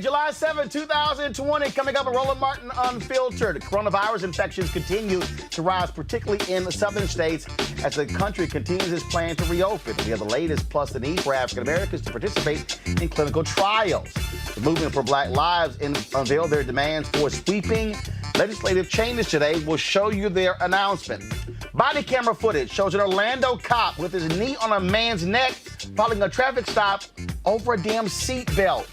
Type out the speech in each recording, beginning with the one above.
Friday, July 7, 2020. Coming up, a Roland Martin Unfiltered. Coronavirus infections continue to rise, particularly in the southern states, as the country continues its plan to reopen. We have the latest, plus the need for African Americans to participate in clinical trials. The Movement for Black Lives unveiled their demands for sweeping legislative changes today. We'll show you their announcement. Body camera footage shows an Orlando cop with his knee on a man's neck following a traffic stop over a damn seatbelt.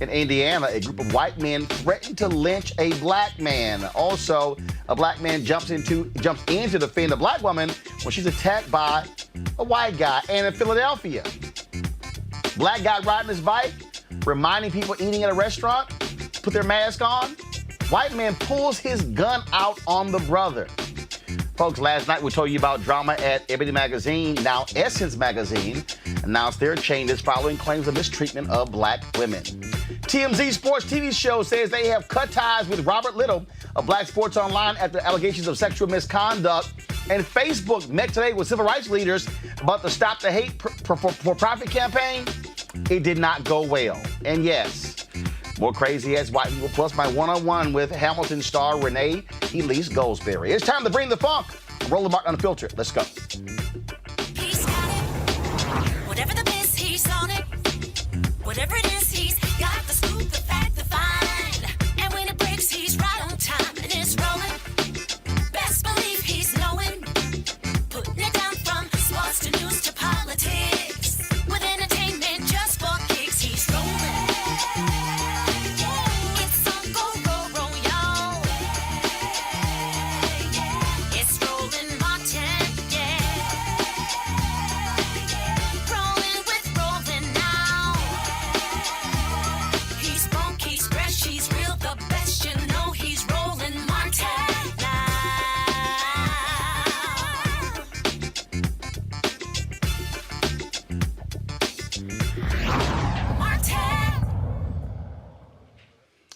In Indiana, a group of white men threatened to lynch a black man. Also, a black man jumps in to defend a black woman when she's attacked by a white guy. And in Philadelphia, black guy riding his bike, reminding people eating at a restaurant to put their mask on. White man pulls his gun out on the brother. Folks, last night we told you about drama at Ebony Magazine. Now Essence Magazine announced their changes following claims of mistreatment of black women. TMZ Sports TV show says they have cut ties with Robert Little of Black Sports Online after allegations of sexual misconduct. And Facebook met today with civil rights leaders about the Stop the Hate for Profit campaign. It did not go well. And yes, more crazy-ass white people, plus my one-on-one with Hamilton star Renee Elise Goldsberry. It's time to bring the funk. Roland Martin Unfiltered. Let's go. He's got it. Whatever the miss, he's on it. Whatever it is, he's got the scoop, the fact, the find. And when it breaks, he's right on time and it's rolling. Best believe he's knowing. Putting it down from sports to news to politics. With entertainment just for kicks, he's rolling.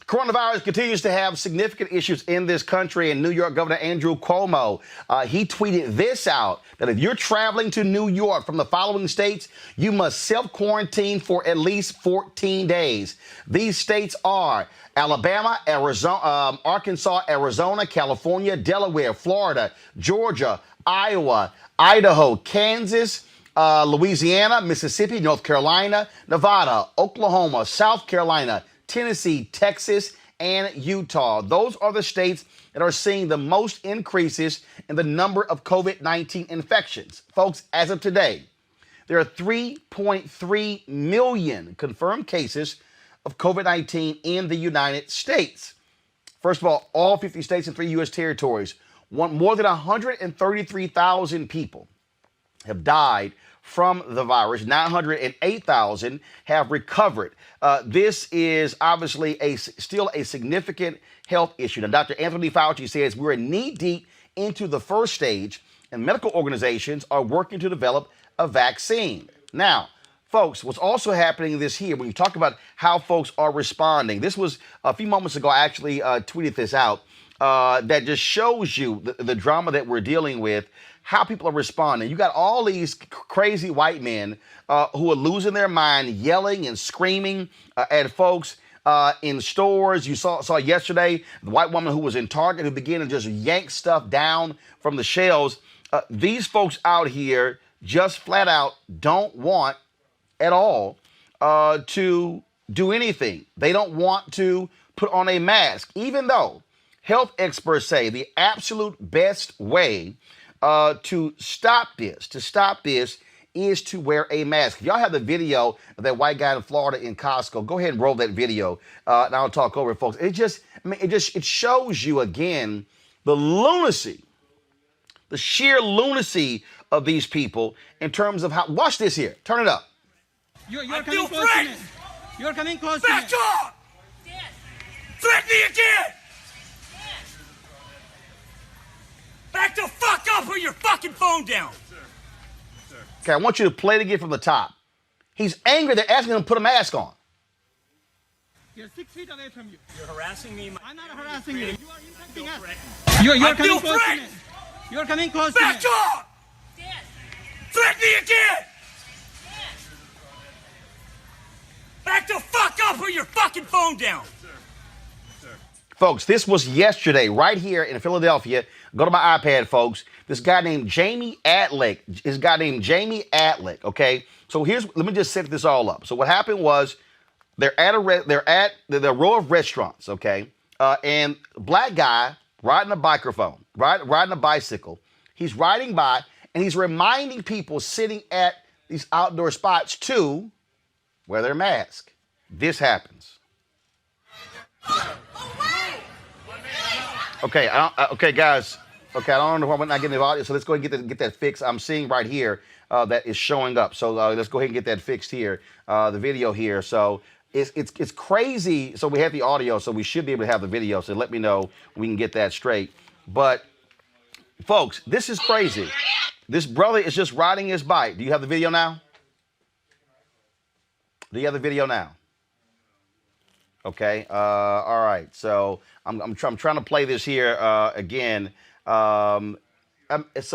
Coronavirus continues to have significant issues in this country, and New York Governor Andrew Cuomo, he tweeted this out, that if you're traveling to New York from the following states, you must self-quarantine for at least 14 days. These states are Alabama, Arizona, Arkansas, Arizona, California, Delaware, Florida, Georgia, Iowa, Idaho, Kansas, Louisiana, Mississippi, North Carolina, Nevada, Oklahoma, South Carolina, Tennessee, Texas, and Utah. Those are the states that are seeing the most increases in the number of COVID-19 infections. Folks, as of today, there are 3.3 million confirmed cases of COVID-19 in the United States. First of all 50 states and 3 U.S. territories, more than 133,000 people have died from the virus. 908,000 have recovered. This is obviously still a significant health issue. Now, Dr. Anthony Fauci says we're knee-deep into the first stage, and medical organizations are working to develop a vaccine. Now, folks, what's also happening this year, when you talk about how folks are responding, this was a few moments ago, I actually tweeted this out, that just shows you the drama that we're dealing with, how people are responding. You got all these crazy white men who are losing their mind, yelling and screaming at folks in stores. You saw yesterday the white woman who was in Target who began to just yank stuff down from the shelves. These folks out here just flat out don't want at all to do anything. They don't want to put on a mask, even though health experts say the absolute best way to stop this is to wear a mask. If y'all have the video of that white guy in Florida in Costco, go ahead and roll that video, and I'll talk over it, folks. It shows you again the lunacy, the sheer lunacy of these people in terms of how. Watch this here. Turn it up. You're coming close to me. You're coming close to me. Back off! Threaten me again! Back the fuck up, put your fucking phone down! Okay, I want you to play it again from the top. He's angry. They're asking him to put a mask on. You're 6 feet away from you. You're harassing me. I'm not harassing you. You are insulting us. You're coming close to me. You're coming close to me. Back off! Threaten me again! Back the fuck up or your fucking phone down. Folks, this was yesterday right here in Philadelphia. Go to my iPad, folks. This guy named Jamie Atlick. Okay. So let me just set this all up. So what happened was they're at the row of restaurants. Okay. And black guy riding a riding a bicycle. He's riding by and he's reminding people sitting at these outdoor spots to wear their mask. This happens. Okay, okay, guys. Okay, I don't know why we're not getting the audio, so let's go ahead and get that fixed. I'm seeing right here that is showing up. So let's go ahead and get that fixed here, the video here. So it's crazy. So we have the audio, so we should be able to have the video. So let me know we can get that straight. But folks, this is crazy. This brother is just riding his bike. Do you have the video now? Do you have the video now? Okay. All right. So I'm trying to play this here again. So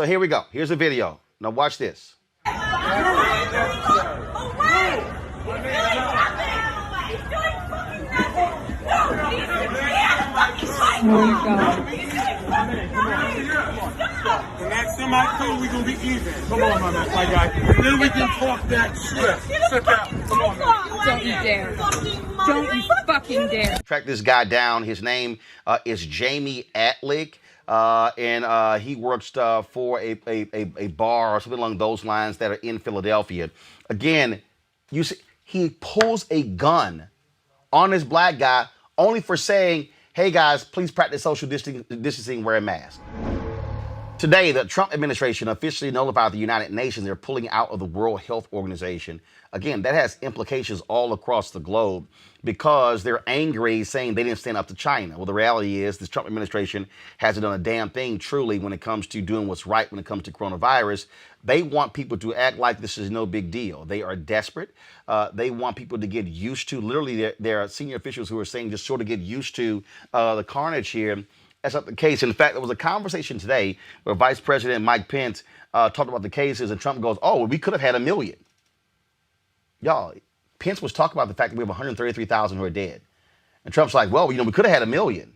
here we go. Here's the video. Now watch this. The next time I come, we're gonna be even. Come on, my guy. Then we can talk that shit. Sit down. Come on, man. Don't you dare. Don't you fucking dare. Track this guy down. His name is Jamie Atlick. And he works for a bar or something along those lines that are in Philadelphia. Again, you see, he pulls a gun on this black guy only for saying, hey guys, please practice social distancing, wear a mask. Today, the Trump administration officially notified the United Nations they're pulling out of the World Health Organization. Again, that has implications all across the globe because they're angry, saying they didn't stand up to China. Well, the reality is this Trump administration hasn't done a damn thing truly when it comes to doing what's right when it comes to coronavirus. They want people to act like this is no big deal. They are desperate. They want people to get used to, literally, there are senior officials who are saying just sort of get used to the carnage here. That's not the case. In fact, there was a conversation today where Vice President Mike Pence talked about the cases, and Trump goes, oh, well, we could have had 1 million. Y'all, Pence was talking about the fact that we have 133,000 who are dead. And Trump's like, well, we could have had 1 million.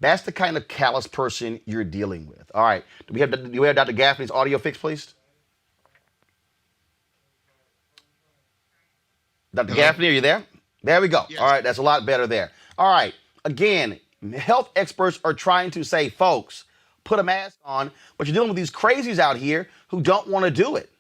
That's the kind of callous person you're dealing with. All right. Do we have Dr. Gaffney's audio fix, please? Dr. Gaffney, are you there? There we go. Yes. All right. That's a lot better there. All right. Again, health experts are trying to say, folks, put a mask on, but you're dealing with these crazies out here who don't want to do it.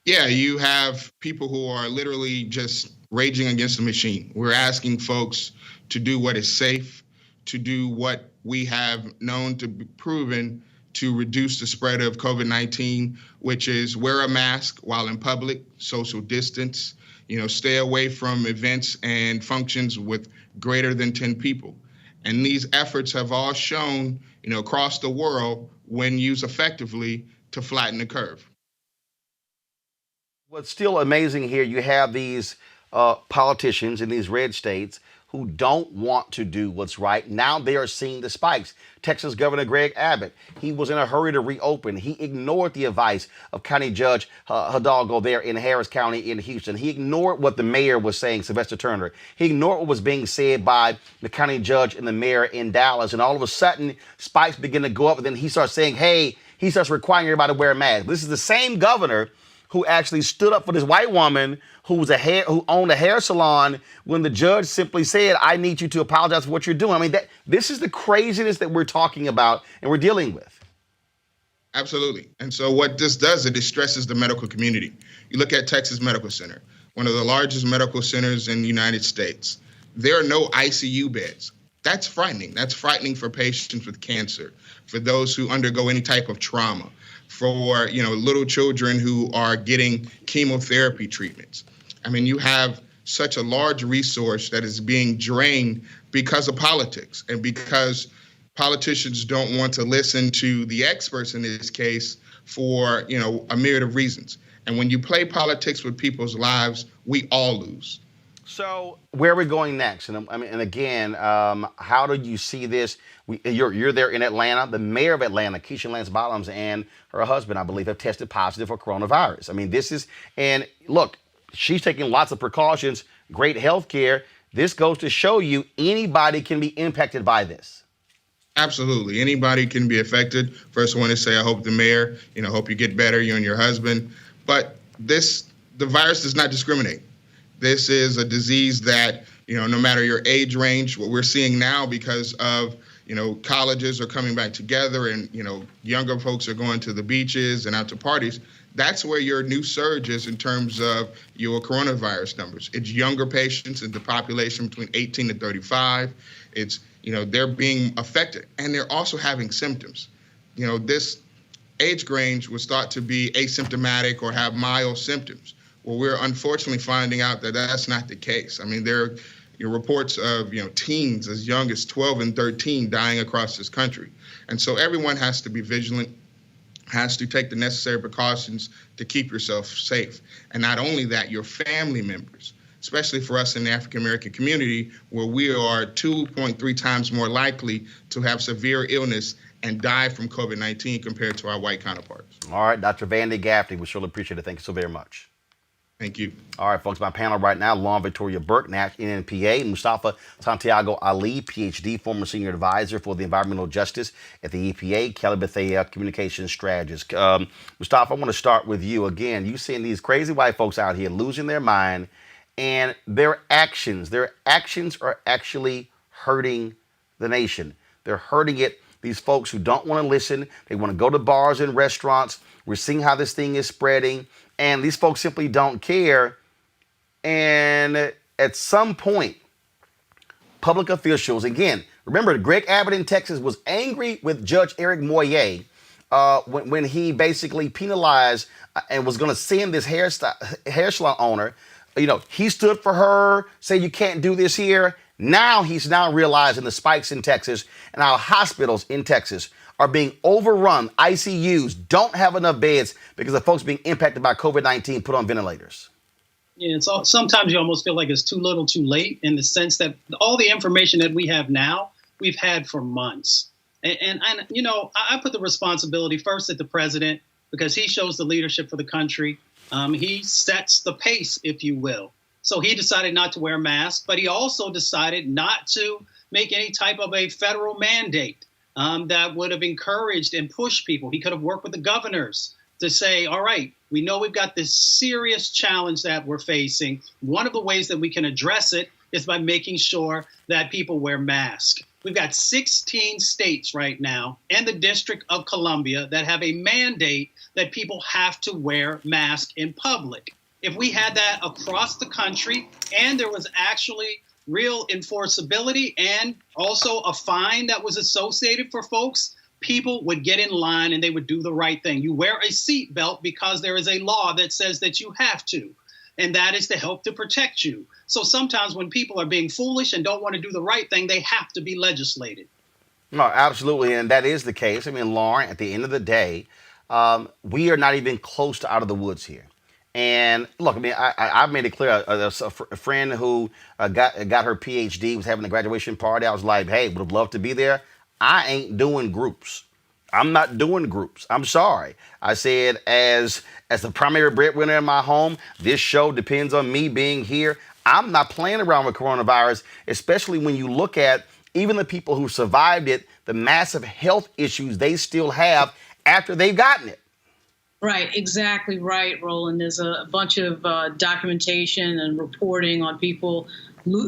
Yeah, you have people who are literally just raging against the machine. We're asking folks to do what is safe, to do what we have known to be proven to reduce the spread of COVID-19, which is wear a mask while in public, social distance, stay away from events and functions with greater than 10 people. And these efforts have all shown, across the world, when used effectively, to flatten the curve. What's still amazing here, you have these politicians in these red states who don't want to do what's right. Now they are seeing the spikes. Texas Governor Greg Abbott, he was in a hurry to reopen. He ignored the advice of County Judge Hidalgo there in Harris County in Houston. He ignored what the mayor was saying, Sylvester Turner. He ignored what was being said by the county judge and the mayor in Dallas. And all of a sudden, spikes begin to go up. And then he starts saying, hey, he starts requiring everybody to wear a mask. This is the same governor who actually stood up for this white woman who owned a hair salon when the judge simply said, I need you to apologize for what you're doing. I mean, this is the craziness that we're talking about and we're dealing with. Absolutely. And so what this does, it distresses the medical community. You look at Texas Medical Center, one of the largest medical centers in the United States. There are no ICU beds. That's frightening. That's frightening for patients with cancer, for those who undergo any type of trauma, for little children who are getting chemotherapy treatments. I mean, you have such a large resource that is being drained because of politics and because politicians don't want to listen to the experts in this case for, a myriad of reasons. And when you play politics with people's lives, we all lose. So where are we going next? And again, how do you see this? You're there in Atlanta. The mayor of Atlanta, Keisha Lance Bottoms, and her husband, I believe, have tested positive for coronavirus. I mean, and look, she's taking lots of precautions, great health care. This goes to show you anybody can be impacted by this. Absolutely. Anybody can be affected. First, I want to say I hope the mayor, hope you get better, you and your husband. But the virus does not discriminate. This is a disease that, no matter your age range, what we're seeing now because of, colleges are coming back together and, younger folks are going to the beaches and out to parties. That's where your new surge is in terms of your coronavirus numbers. It's younger patients in the population between 18 and 35. It's, they're being affected and they're also having symptoms. This age range was thought to be asymptomatic or have mild symptoms. Well, we're unfortunately finding out that that's not the case. I mean, there are reports of, teens as young as 12 and 13 dying across this country. And so everyone has to be vigilant, has to take the necessary precautions to keep yourself safe. And not only that, your family members, especially for us in the African-American community, where we are 2.3 times more likely to have severe illness and die from COVID-19 compared to our white counterparts. All right, Dr. Vandy Gaffney, we surely appreciate it. Thank you so very much. Thank you. All right, folks, my panel right now, Lauren Victoria Burke, NNPA, Mustafa Santiago Ali, PhD, former senior advisor for the environmental justice at the EPA, Kelly Bethea, communications strategist. Mustafa, I want to start with you. Again, you seeing these crazy white folks out here losing their mind, and their actions are actually hurting the nation. They're hurting it. These folks who don't want to listen, they want to go to bars and restaurants. We're seeing how this thing is spreading. And these folks simply don't care. And at some point, public officials, again, remember Greg Abbott in Texas was angry with Judge Eric Moyer when he basically penalized and was going to send this hair salon owner. He stood for her, said you can't do this here. Now he's realizing the spikes in Texas and our hospitals in Texas are being overrun. ICUs don't have enough beds because of folks being impacted by COVID-19 put on ventilators. Yeah, sometimes you almost feel like it's too little too late in the sense that all the information that we have now, we've had for months. And I put the responsibility first at the president because he shows the leadership for the country. He sets the pace, if you will. So he decided not to wear a mask, but he also decided not to make any type of a federal mandate that would have encouraged and pushed people. He could have worked with the governors to say, all right, we know we've got this serious challenge that we're facing. One of the ways that we can address it is by making sure that people wear masks. We've got 16 states right now and the District of Columbia that have a mandate that people have to wear masks in public. If we had that across the country and there was actually real enforceability and also a fine that was associated for folks, people would get in line and they would do the right thing. You wear a seatbelt because there is a law that says that you have to, and that is to help to protect you. So sometimes when people are being foolish and don't want to do the right thing, they have to be legislated. No, absolutely, and that is the case. I mean, Lauren, at the end of the day, we are not even close to out of the woods here. And look, I mean, I've made it clear. A friend who got her PhD was having a graduation party. I was like, hey, would have loved to be there. I ain't doing groups. I'm not doing groups. I'm sorry. I said, as the primary breadwinner in my home, this show depends on me being here. I'm not playing around with coronavirus, especially when you look at even the people who survived it, the massive health issues they still have after they've gotten it. Right, exactly right, Roland. There's a bunch of documentation and reporting on people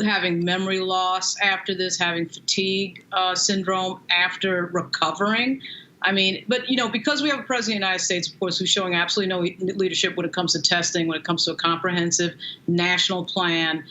having memory loss after this, having fatigue syndrome after recovering. I mean, but, because we have a president of the United States, of course, who's showing absolutely no leadership when it comes to testing, when it comes to a comprehensive national plan,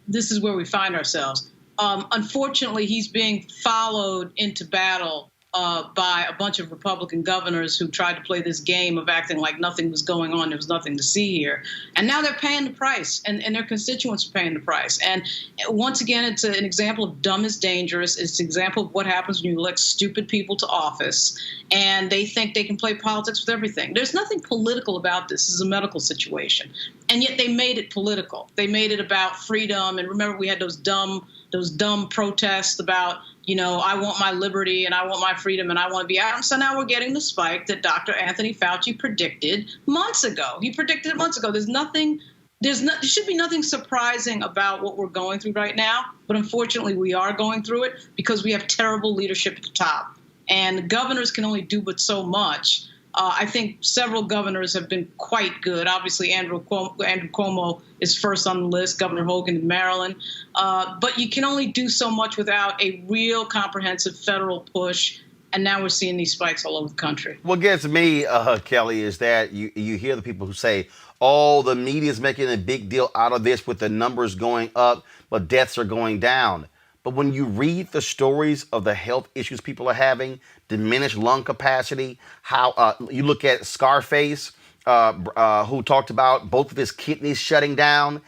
this is where we find ourselves. Unfortunately, he's being followed into battle by a bunch of Republican governors who tried to play this game of acting like nothing was going on. There was nothing to see here. And now they're paying the price, and their constituents are paying the price. And once again, it's an example of dumb is dangerous. It's an example of what happens when you elect stupid people to office, and they think they can play politics with everything. There's nothing political about this. This is a medical situation. And yet they made it political. They made it about freedom. And remember, we had those dumb protests about, I want my liberty and I want my freedom and I want to be out. And so now we're getting the spike that Dr. Anthony Fauci predicted months ago. He predicted it months ago. There's nothing there should be nothing surprising about what we're going through right now, but unfortunately we are going through it because we have terrible leadership at the top. And governors can only do but so much. I think several governors have been quite good. Obviously, Andrew Cuomo is first on the list, Governor Hogan in Maryland. But you can only do so much without a real comprehensive federal push. And now we're seeing these spikes all over the country. What gets me, Kelly, is that you hear the people who say, oh, the media is making a big deal out of this with the numbers going up, but deaths are going down. But when you read the stories of the health issues people are having, diminished lung capacity, how you look at Scarface, who talked about both of his kidneys shutting down.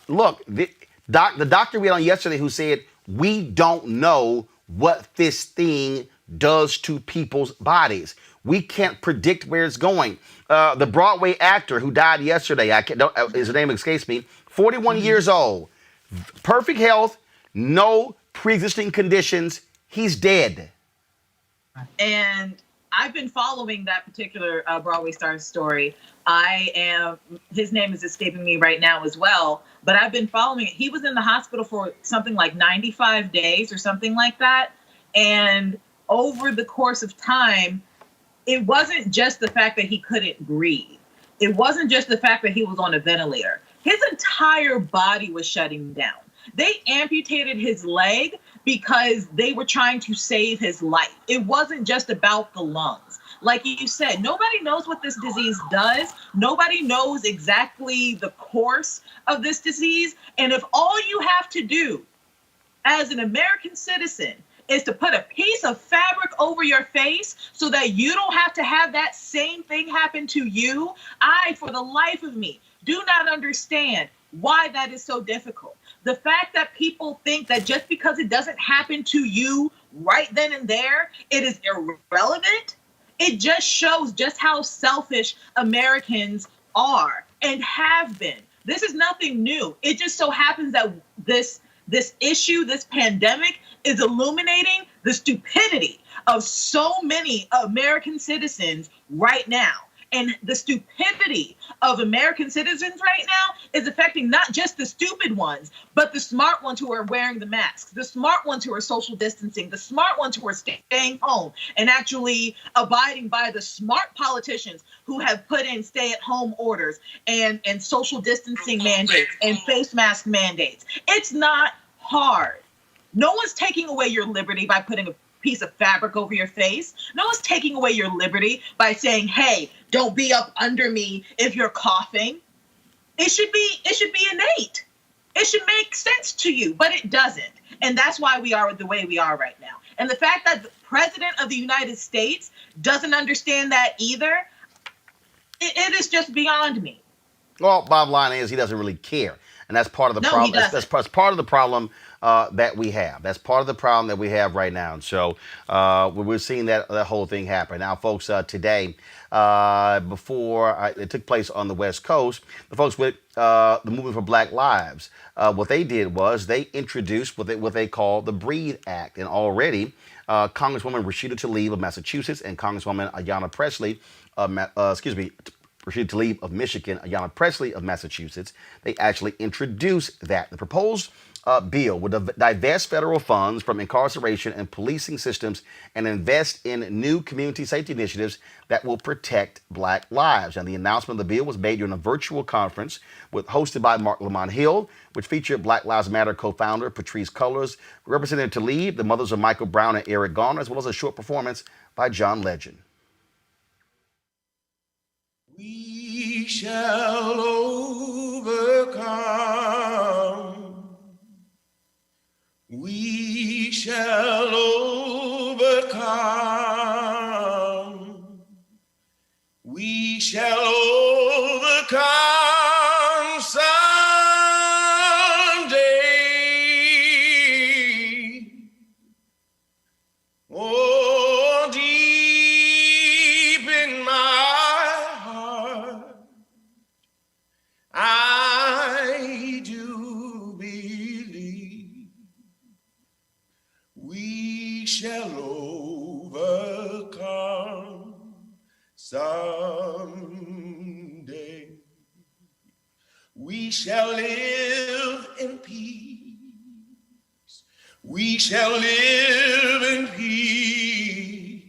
Look, the doctor we had on yesterday who said, we don't know what this thing does to people's bodies. We can't predict where it's going. The Broadway actor who died yesterday, his name escapes me, 41 years old, perfect health, no pre-existing conditions. He's dead. And I've been following that particular Broadway star story. His name is escaping me right now as well, but I've been following it. He was in the hospital for something like 95 days or something like that. And over the course of time, it wasn't just the fact that he couldn't breathe. It wasn't just the fact that he was on a ventilator. His entire body was shutting down. They amputated his leg because they were trying to save his life. It wasn't just about the lungs. Like you said, nobody knows what this disease does. Nobody knows exactly the course of this disease. And if all you have to do as an American citizen is to put a piece of fabric over your face so that you don't have to have that same thing happen to you, I, for the life of me, do not understand why that is so difficult. The fact that people think that just because it doesn't happen to you right then and there, it is irrelevant, it just shows just how selfish Americans are and have been. This is nothing new. It just so happens that this issue, this pandemic, is illuminating the stupidity of so many American citizens right now. And the stupidity of American citizens right now is affecting not just the stupid ones, but the smart ones who are wearing the masks, the smart ones who are social distancing, the smart ones who are staying home and actually abiding by the smart politicians who have put in stay-at-home orders and social distancing mandates and face mask mandates. It's not hard. No one's taking away your liberty by putting a piece of fabric over your face. No one's taking away your liberty by saying, hey, don't be up under me if you're coughing. It should be innate. It should make sense to you, but it doesn't. And that's why we are the way we are right now. And the fact that the president of the United States doesn't understand that either, it is just beyond me. Well, bottom line is he doesn't really care. And that's part of the problem. That's part of the problem that we have. That's part of the problem that we have right now. And so we're seeing that whole thing happen. Now, folks, today, before it took place on the West Coast, the folks with the Movement for Black Lives, what they did was they introduced what they call the Breathe Act. And already, Congresswoman Rashida Tlaib of Massachusetts and Congresswoman Ayanna Pressley, Rashida Tlaib of Michigan, Ayanna Pressley of Massachusetts, they actually introduced that. The proposed bill would divest federal funds from incarceration and policing systems and invest in new community safety initiatives that will protect Black lives. And the announcement of the bill was made during a virtual conference hosted by Mark Lamont Hill, which featured Black Lives Matter co-founder Patrisse Cullors, Representative Tlaib, the mothers of Michael Brown and Eric Garner, as well as a short performance by John Legend. We shall overcome. We shall overcome. We shall overcome someday. Oh, deep in my heart, I do believe we shall overcome someday. We shall live in peace. We shall live in peace.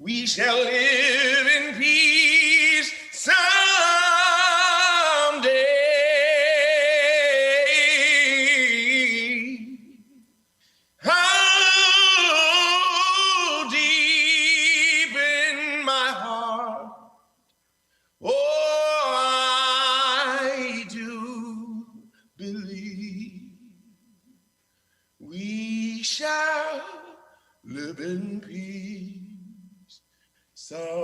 We shall live in peace someday. How deep in my heart, oh, I do believe we shall live in peace someday.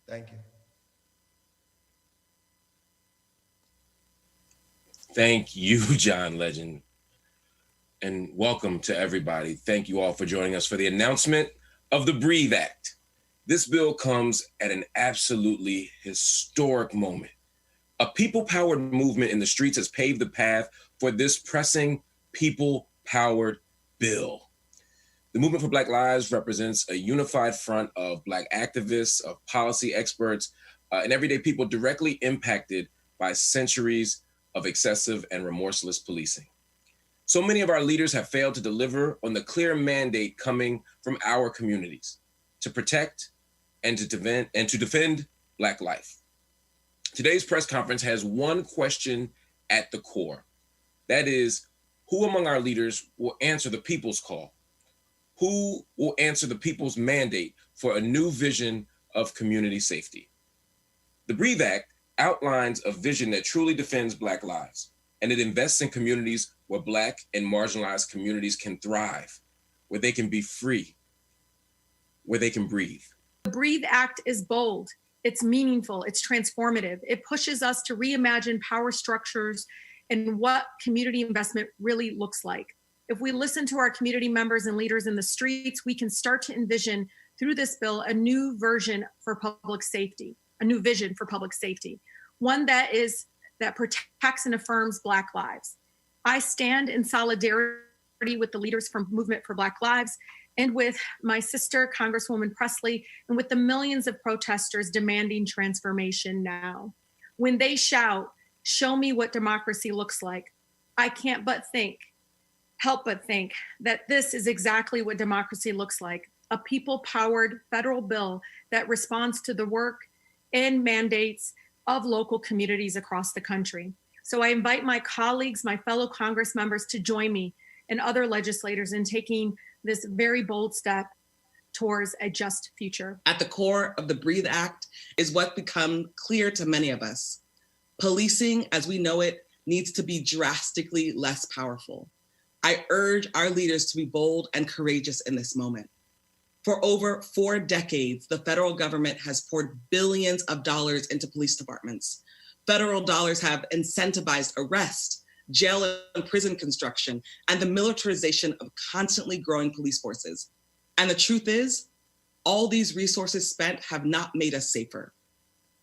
Thank you. Thank you, John Legend. And welcome to everybody. Thank you all for joining us for the announcement of the Breathe Act. This bill comes at an absolutely historic moment. A people-powered movement in the streets has paved the path for this pressing people-powered bill. The Movement for Black Lives represents a unified front of Black activists, of policy experts, and everyday people directly impacted by centuries of excessive and remorseless policing. So many of our leaders have failed to deliver on the clear mandate coming from our communities to protect and to defend Black life. Today's press conference has one question at the core. That is, who among our leaders will answer the people's call? Who will answer the people's mandate for a new vision of community safety? The Breathe Act outlines a vision that truly defends Black lives, and it invests in communities where Black and marginalized communities can thrive, where they can be free, where they can breathe. The Breathe Act is bold, it's meaningful, it's transformative. It pushes us to reimagine power structures and what community investment really looks like. If we listen to our community members and leaders in the streets, we can start to envision through this bill a new version for public safety, a new vision for public safety, one that protects and affirms Black lives. I stand in solidarity with the leaders from Movement for Black Lives and with my sister, Congresswoman Presley, and with the millions of protesters demanding transformation now. When they shout, "Show me what democracy looks like," I can't help but think that this is exactly what democracy looks like, a people-powered federal bill that responds to the work and mandates of local communities across the country. So I invite my colleagues, my fellow Congress members, to join me and other legislators in taking this very bold step towards a just future. At the core of the Breathe Act is what become clear to many of us. Policing, as we know it, needs to be drastically less powerful. I urge our leaders to be bold and courageous in this moment. For over 4 decades, the federal government has poured billions of dollars into police departments. Federal dollars have incentivized arrest, jail and prison construction, and the militarization of constantly growing police forces. And the truth is, all these resources spent have not made us safer.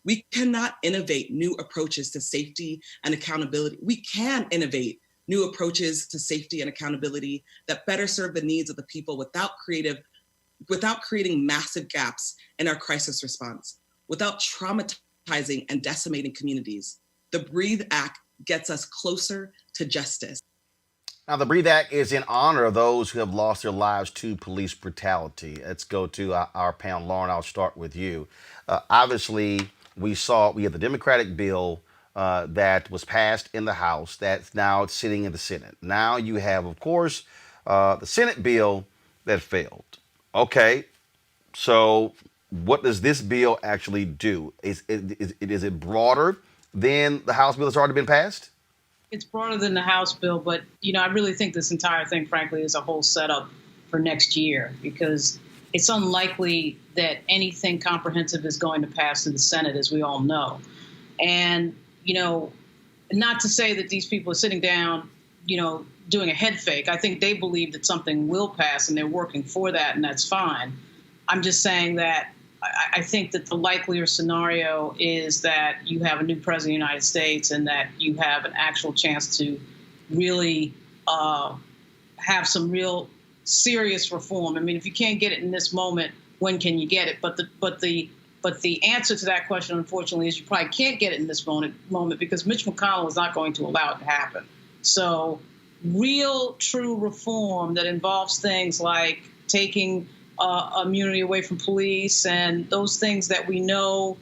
We cannot innovate new approaches to safety and accountability. We can innovate new approaches to safety and accountability that better serve the needs of the people without creating massive gaps in our crisis response, without traumatizing and decimating communities. The Breathe Act gets us closer to justice. Now, the Breathe Act is in honor of those who have lost their lives to police brutality. Let's go to our panel. Lauren, I'll start with you. Obviously, we had the Democratic bill that was passed in the House that's now sitting in the Senate. Now you have, of course, the Senate bill that failed. Okay, so what does this bill actually do? Is it broader than the House bill that's already been passed? It's broader than the House bill, but I really think this entire thing, frankly, is a whole setup for next year, because it's unlikely that anything comprehensive is going to pass in the Senate, as we all know. And, not to say that these people are sitting down, doing a head fake. I think they believe that something will pass and they're working for that, and that's fine. I'm just saying that I think that the likelier scenario is that you have a new president of the United States and that you have an actual chance to really have some real serious reform. I mean, if you can't get it in this moment, when can you get it? But the But the answer to that question, unfortunately, is you probably can't get it in this moment because Mitch McConnell is not going to allow it to happen. So real, true reform that involves things like taking immunity away from police and those things that we know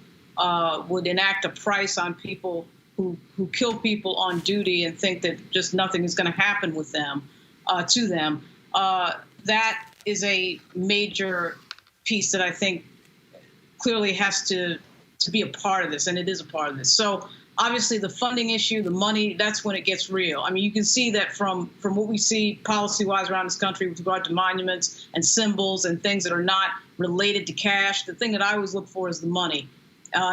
would enact a price on people who kill people on duty and think that just nothing is going to happen with them, to them. That is a major piece that I think clearly has to be a part of this, and it is a part of this. So obviously the funding issue, the money, that's when it gets real. I mean, you can see that from what we see policy-wise around this country with regard to monuments and symbols and things that are not related to cash. The thing that I always look for is the money.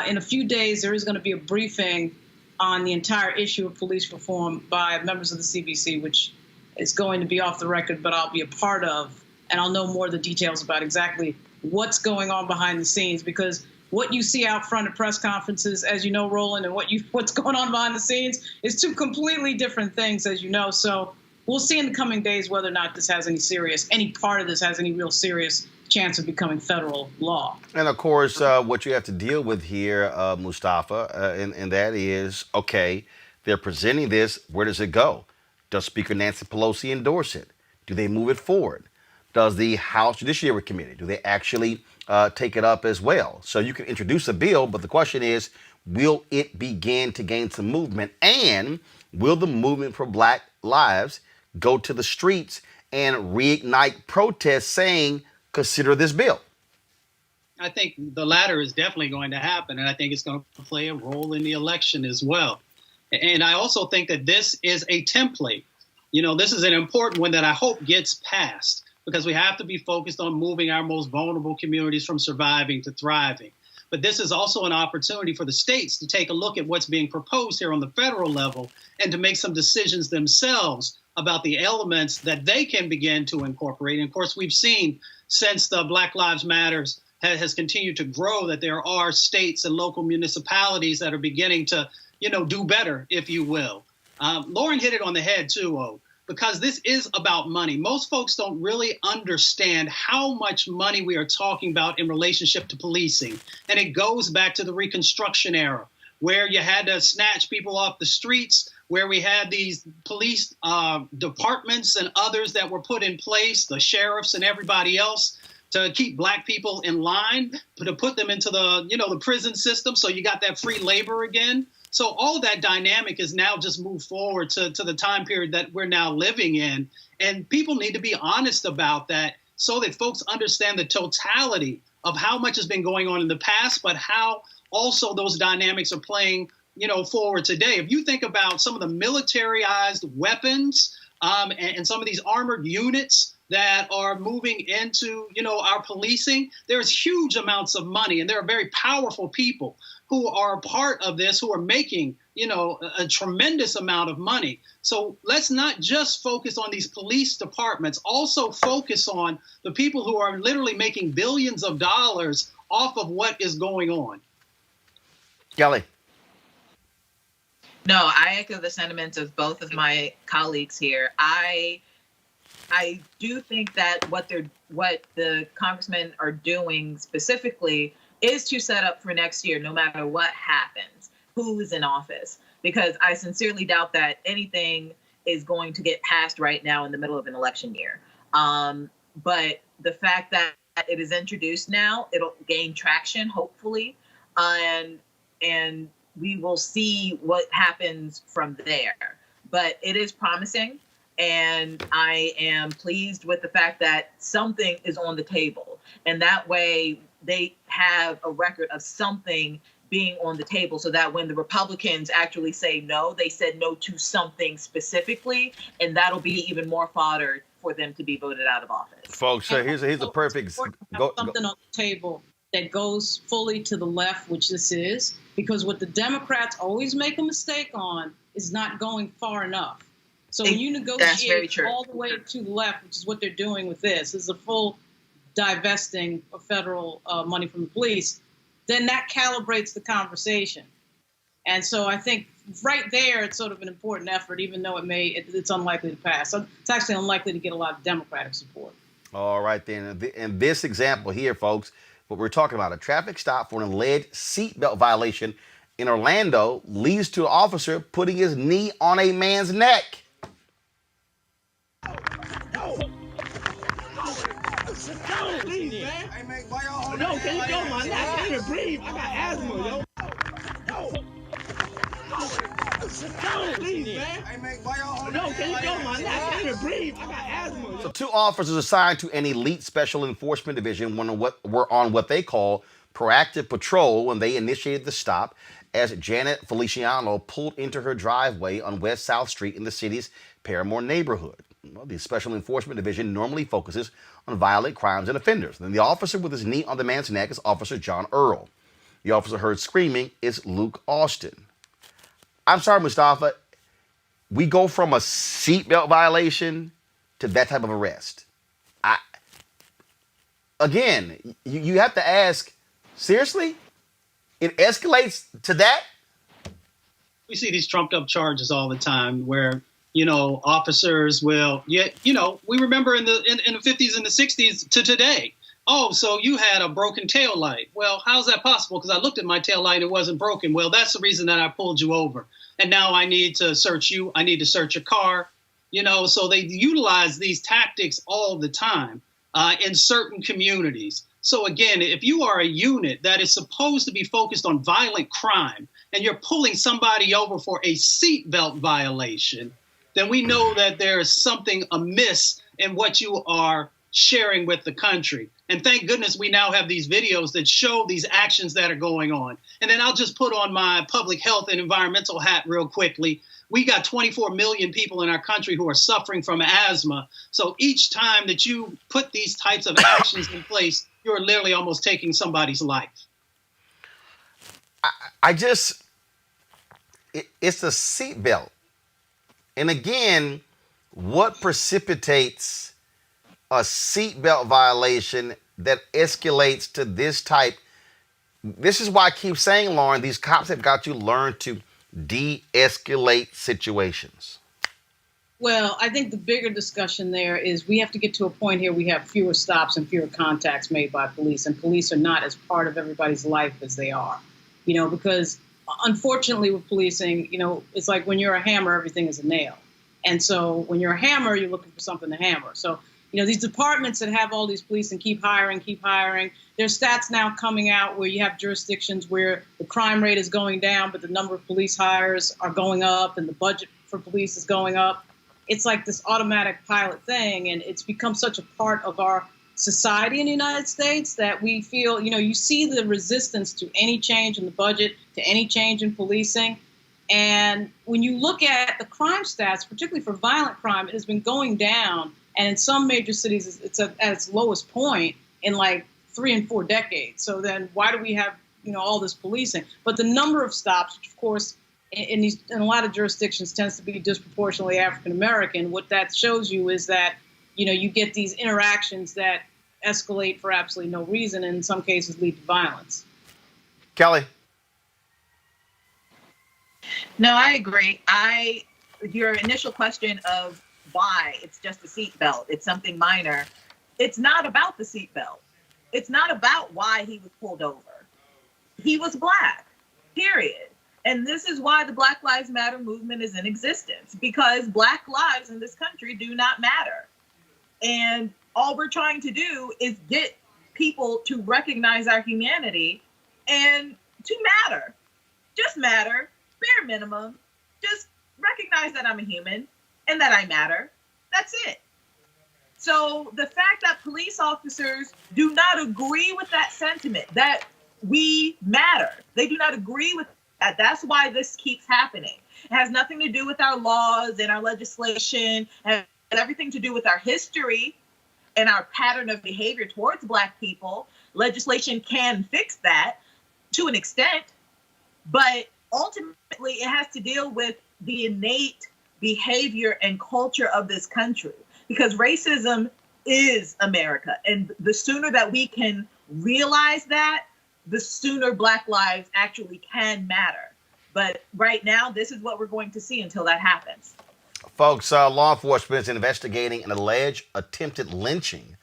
In a few days, there is going to be a briefing on the entire issue of police reform by members of the CBC, which is going to be off the record, but I'll be a part of, and I'll know more of the details about exactly what's going on behind the scenes, because what you see out front at press conferences, as you know, Roland, and what's going on behind the scenes is two completely different things, as you know. So we'll see in the coming days whether or not this has any part of this has any real serious chance of becoming federal law. And of course, what you have to deal with here, Mustafa, and that is, okay, they're presenting this. Where does it go? Does Speaker Nancy Pelosi endorse it? Do they move it forward? Does the House Judiciary Committee, do they actually take it up as well? So you can introduce a bill, but the question is, will it begin to gain some movement? And will the movement for Black lives go to the streets and reignite protests saying, consider this bill? I think the latter is definitely going to happen, and I think it's going to play a role in the election as well. And I also think that this is a template. You know, this is an important one that I hope gets passed, because we have to be focused on moving our most vulnerable communities from surviving to thriving. But this is also an opportunity for the states to take a look at what's being proposed here on the federal level and to make some decisions themselves about the elements that they can begin to incorporate. And of course, we've seen since the Black Lives Matters has continued to grow that there are states and local municipalities that are beginning to, do better, if you will. Lauren hit it on the head too, because this is about money. Most folks don't really understand how much money we are talking about in relationship to policing. And it goes back to the Reconstruction era, where you had to snatch people off the streets, where we had these police departments and others that were put in place, the sheriffs and everybody else, to keep Black people in line, to put them into the prison system. So you got that free labor again. So all that dynamic is now just moved forward to the time period that we're now living in. And people need to be honest about that so that folks understand the totality of how much has been going on in the past, but how also those dynamics are playing, forward today. If you think about some of the militarized weapons and some of these armored units that are moving into, our policing, there's huge amounts of money, and there are very powerful people who are a part of this, who are making, a tremendous amount of money. So let's not just focus on these police departments, also focus on the people who are literally making billions of dollars off of what is going on. Kelly. No, I echo the sentiments of both of my colleagues here. I do think that what the congressmen are doing specifically is to set up for next year, no matter what happens, who is in office, because I sincerely doubt that anything is going to get passed right now in the middle of an election year. But the fact that it is introduced now, it'll gain traction, hopefully, and we will see what happens from there. But it is promising. And I am pleased with the fact that something is on the table. And that way they have a record of something being on the table, so that when the Republicans actually say no, they said no to something specifically. And that'll be even more fodder for them to be voted out of office. Folks, here's a perfect... Something on the table that goes fully to the left, which this is, because what the Democrats always make a mistake on is not going far enough. So when you negotiate all the way to the left, which is what they're doing with this is a full divesting of federal money from the police, then that calibrates the conversation. And so I think right there, it's sort of an important effort, even though it's unlikely to pass. So it's actually unlikely to get a lot of Democratic support. All right, then. In this example here, folks, what we're talking about. A traffic stop for an alleged seatbelt violation in Orlando leads to an officer putting his knee on a man's neck. Please, man. Hey, man, why y'all no, can you go, man? I can't even breathe. I got asthma, yo. Please, man. Hey, man, why y'all no, can you go, man? I can't even breathe. I got asthma, yo. So 2 officers assigned to an elite special enforcement division were on what they call proactive patrol when they initiated the stop as Janet Feliciano pulled into her driveway on West South Street in the city's Paramore neighborhood. Well, the Special Enforcement Division normally focuses on violent crimes and offenders. Then the officer with his knee on the man's neck is Officer John Earl. The officer heard screaming is Luke Austin. I'm sorry, Mustafa. We go from a seatbelt violation to that type of arrest. Again, you have to ask, seriously? It escalates to that? We see these trumped up charges all the time where, officers will, we remember in the 50s and the 60s to today. Oh, so you had a broken tail light. Well, how's that possible? Because I looked at my tail light and it wasn't broken. Well, that's the reason that I pulled you over. And now I need to search you. I need to search your car. So they utilize these tactics all the time in certain communities. So again, if you are a unit that is supposed to be focused on violent crime and you're pulling somebody over for a seatbelt violation, then we know that there is something amiss in what you are sharing with the country. And thank goodness we now have these videos that show these actions that are going on. And then I'll just put on my public health and environmental hat real quickly. We got 24 million people in our country who are suffering from asthma. So each time that you put these types of actions in place, you're literally almost taking somebody's life. It's a seatbelt. And again, what precipitates a seatbelt violation that escalates to this type? This is why I keep saying, Lauren, these cops have got to learn to de-escalate situations. Well, I think the bigger discussion there is we have to get to a point here we have fewer stops and fewer contacts made by police, and police are not as part of everybody's life as they are, because unfortunately with policing, it's like when you're a hammer, everything is a nail. And so when you're a hammer, you're looking for something to hammer. So, these departments that have all these police and keep hiring, there's stats now coming out where you have jurisdictions where the crime rate is going down, but the number of police hires are going up and the budget for police is going up. It's like this automatic pilot thing, and it's become such a part of our society in the United States that we feel, you see the resistance to any change in the budget, to any change in policing. And when you look at the crime stats, particularly for violent crime, it has been going down. And in some major cities, it's at its lowest point in like 3 and 4 decades. So then why do we have, all this policing? But the number of stops, which of course in a lot of jurisdictions tends to be disproportionately African-American, what that shows you is that, you get these interactions that escalate for absolutely no reason, and in some cases lead to violence. Kelly? No, I agree. Your initial question of why it's just a seatbelt, it's something minor. It's not about the seatbelt. It's not about why he was pulled over. He was Black, period. And this is why the Black Lives Matter movement is in existence, because Black lives in this country do not matter. And all we're trying to do is get people to recognize our humanity and to matter. Just matter, bare minimum. Just recognize that I'm a human and that I matter. That's it. So the fact that police officers do not agree with that sentiment, that we matter, they do not agree with that. That's why this keeps happening. It has nothing to do with our laws and our legislation. It has everything to do with our history and our pattern of behavior towards Black people. Legislation can fix that to an extent, but ultimately it has to deal with the innate behavior and culture of this country, because racism is America. And the sooner that we can realize that, the sooner Black lives actually can matter. But right now, this is what we're going to see until that happens. Folks, law enforcement is investigating an alleged attempted lynching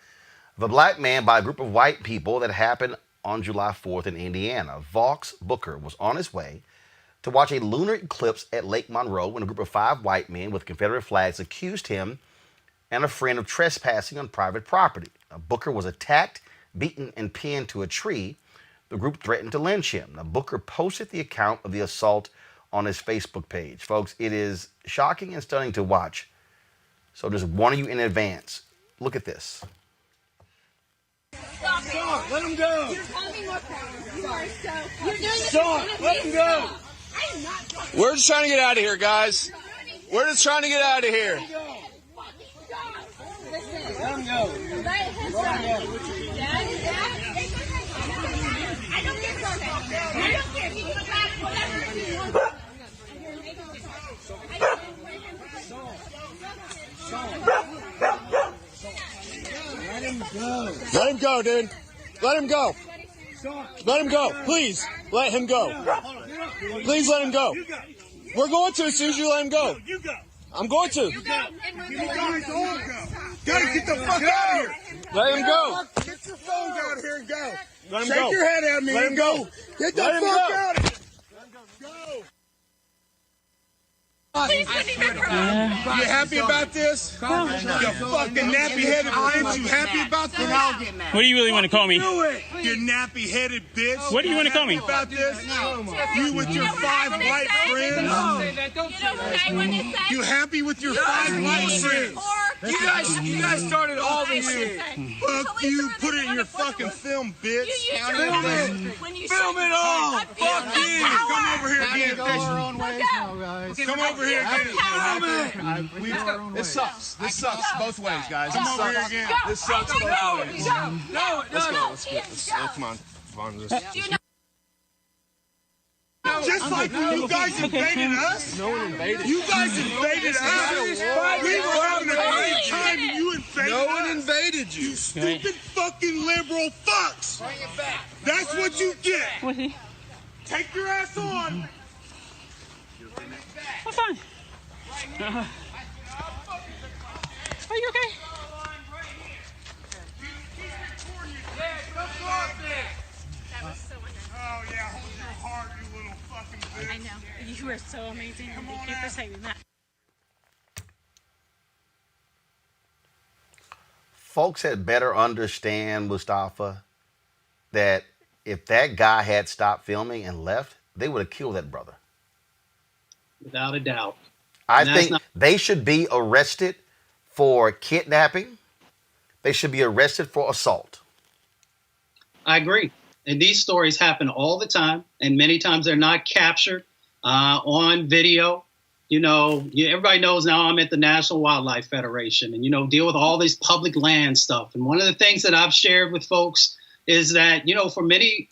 of a Black man by a group of white people that happened on July 4th in Indiana. Vaux Booker was on his way to watch a lunar eclipse at Lake Monroe when a group of 5 white men with Confederate flags accused him and a friend of trespassing on private property. Booker was attacked, beaten, and pinned to a tree. The group threatened to lynch him. Booker posted the account of the assault on his Facebook page. Folks, it is shocking and stunning to watch. So just warning you in advance. Look at this. Stop, let him go. You're causing more problems. You are so. You're doing this. Stop, let him go. I am not. We're just trying to get out of here, guys. We're just trying to get out of here. Let him go. Let him go. I don't care. I don't care. He can attack whatever he wants. Let him go. Let him go, dude. Let him go. Let him go. Please, let him go. Please let him go. We're going to as soon as you let him go. I'm going to. Gotta get the fuck out of here. Let him go. Get your phones out of here and go. Let him Shake go. your head at me. Let him go. Get the Let him fuck go. out of here. Please put me back from You happy about this? You fucking nappy-headed bitch. You happy about this? What do you really want to call me? Do it. You nappy-headed bitch. What do you want to call me? About this? You with your 5 white friends? You know what I want to say? You happy with your 5 white friends? You guys started all this shit. Fuck you. Put it in your fucking film, bitch. Film it. Film it all. Fuck you. Come over here again. Come over here again. This sucks. This sucks both ways, guys. Come over here again. This sucks both ways. No, Let's go. Let's go. Come on. Just like when you guys invaded us. No one invaded. You guys invaded us. We were having a great time and you invaded us. No one invaded you. You stupid fucking liberal fucks. Bring it back. That's what you get. Take your ass on. I'm fine. Are you okay? That was so wonderful. Oh yeah, hold your heart, you little fucking bitch. I know. You were so amazing. Thank you for saying that. Folks had better understand, Mustafa, that if that guy had stopped filming and left, they would have killed that brother. Without a doubt. I think they should be arrested for kidnapping. They should be arrested for assault. I agree. And these stories happen all the time. And many times they're not captured on video. You know, everybody knows now I'm at the National Wildlife Federation and, you know, deal with all this public land stuff. And one of the things that I've shared with folks is that, you know, for many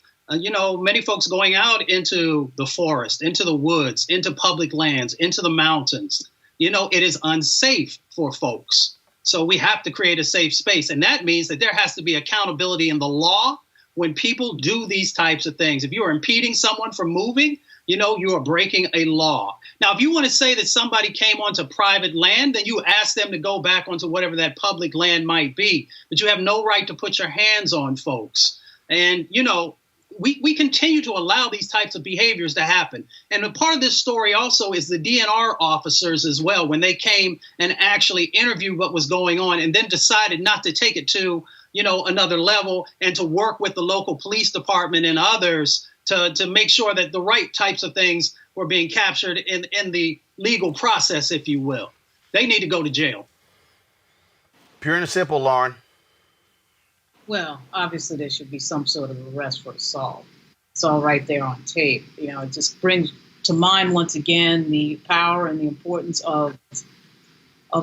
folks going out into the forest, into the woods, into public lands, into the mountains, you know, it is unsafe for folks. So we have to create a safe space. And that means that there has to be accountability in the law when people do these types of things. If you are impeding someone from moving, you know, you are breaking a law. Now, if you want to say that somebody came onto private land, then you ask them to go back onto whatever that public land might be. But you have no right to put your hands on folks. And, you know, we continue to allow these types of behaviors to happen. And a part of this story also is the DNR officers as well, when they came and actually interviewed what was going on and then decided not to take it to, you know, another level and to work with the local police department and others to make sure that the right types of things were being captured in the legal process, if you will. They need to go to jail. Pure and simple, Lauren. Well, obviously there should be some sort of arrest for assault. It's all right there on tape. You know, it just brings to mind once again the power and the importance of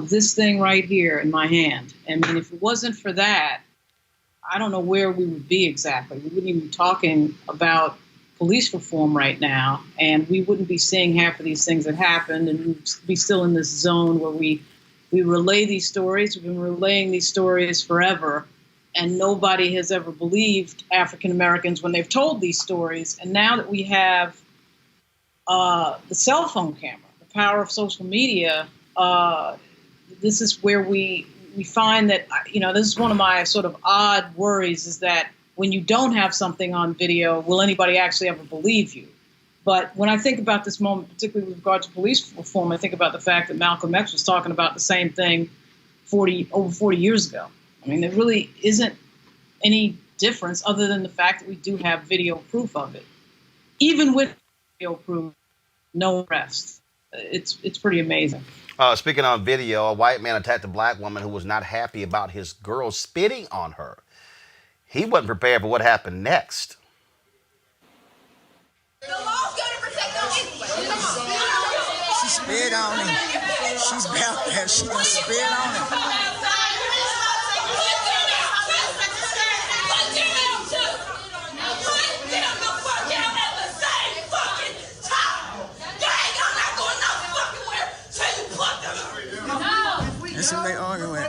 this thing right here in my hand. I mean, if it wasn't for that, I don't know where we would be exactly. We wouldn't even be talking about police reform right now, and we wouldn't be seeing half of these things that happened, and we'd be still in this zone where we relay these stories. We've been relaying these stories forever, and nobody has ever believed African Americans when they've told these stories. And now that we have the cell phone camera, the power of social media, this is where we find that, you know, this is one of my sort of odd worries, is that when you don't have something on video, will anybody actually ever believe you? But when I think about this moment, particularly with regard to police reform, I think about the fact that Malcolm X was talking about the same thing over 40 years ago. I mean, there really isn't any difference other than the fact that we do have video proof of it. Even with video proof, no arrests. It's pretty amazing. Speaking on video, a white man attacked a black woman who was not happy about his girl spitting on her. He wasn't prepared for what happened next. The law's gonna protect them anyway. Come on. She spit on him. She's about that. She gonna spit on him. That's who they arguing with.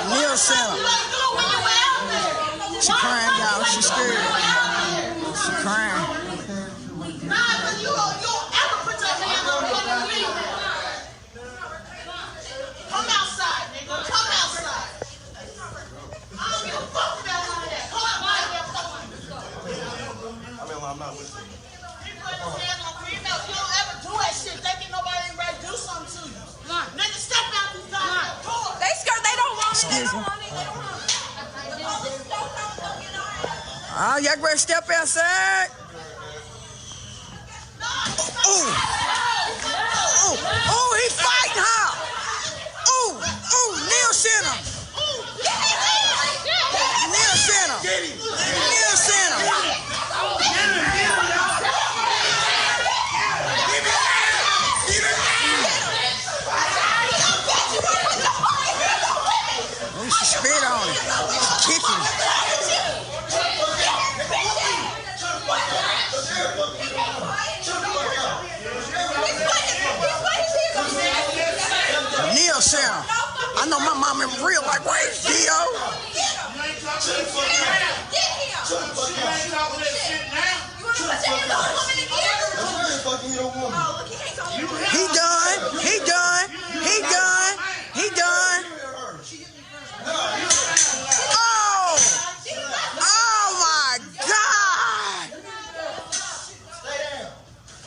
Neil Center. She crying, y'all. She's scared. She crying. Come outside, nigga. Come outside. I don't give a fuck about none of that. Come out. I'm not with you. You don't ever do that shit thinking nobody ain't ready to do something to you. Nigga, step out these goddamn doors. They scared. They don't want it. They don't want it. They don't want it. Oh, y'all better step outside. Oh, he fighting her. Neil Center. Neil Center. Neil Center. Oh, she spit on him. She kicking. Neil Center. I know my mom in real life. Wait, Dio. He done. He done. He done. He done. Oh my God.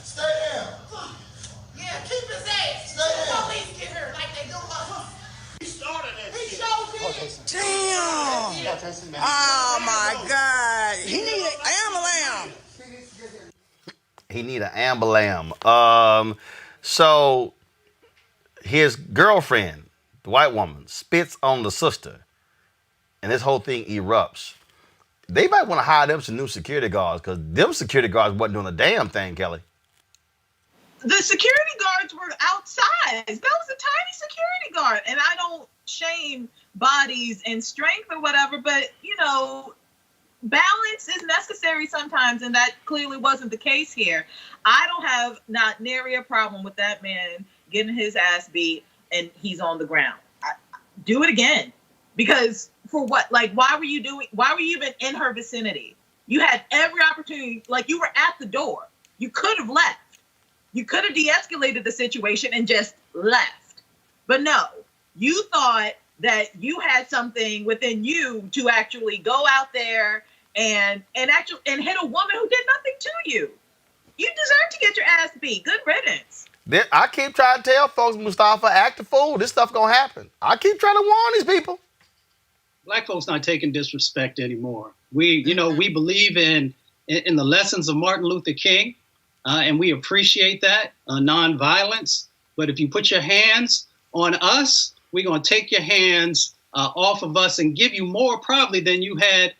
Stay down. Yeah, keep his ass. The police get here like they do us. He started that shit. He showed did. Damn. Oh my God. He need an ambulance. He need an ambulance. So his girlfriend, the white woman, spits on the sister, and this whole thing erupts. They might want to hire them some new security guards, because them security guards wasn't doing a damn thing, Kelly. The security guards were outside. That was a tiny security guard. And I don't shame bodies and strength or whatever, but, you know, balance is necessary sometimes, and that clearly wasn't the case here. I don't have not nary a problem with that man getting his ass beat and he's on the ground. Do it again. Because for what? Like, why were you even in her vicinity? You had every opportunity. Like, you were at the door. You could have left. You could have de-escalated the situation and just left. But no, you thought that you had something within you to actually go out there and hit a woman who did nothing to you. You deserve to get your ass beat. Good riddance. I keep trying to tell folks, Mustafa, act a fool. This stuff gonna happen. I keep trying to warn these people. Black folks not taking disrespect anymore. We believe in the lessons of Martin Luther King, and we appreciate that, nonviolence. But if you put your hands on us, we're gonna take your hands off of us and give you more probably than you had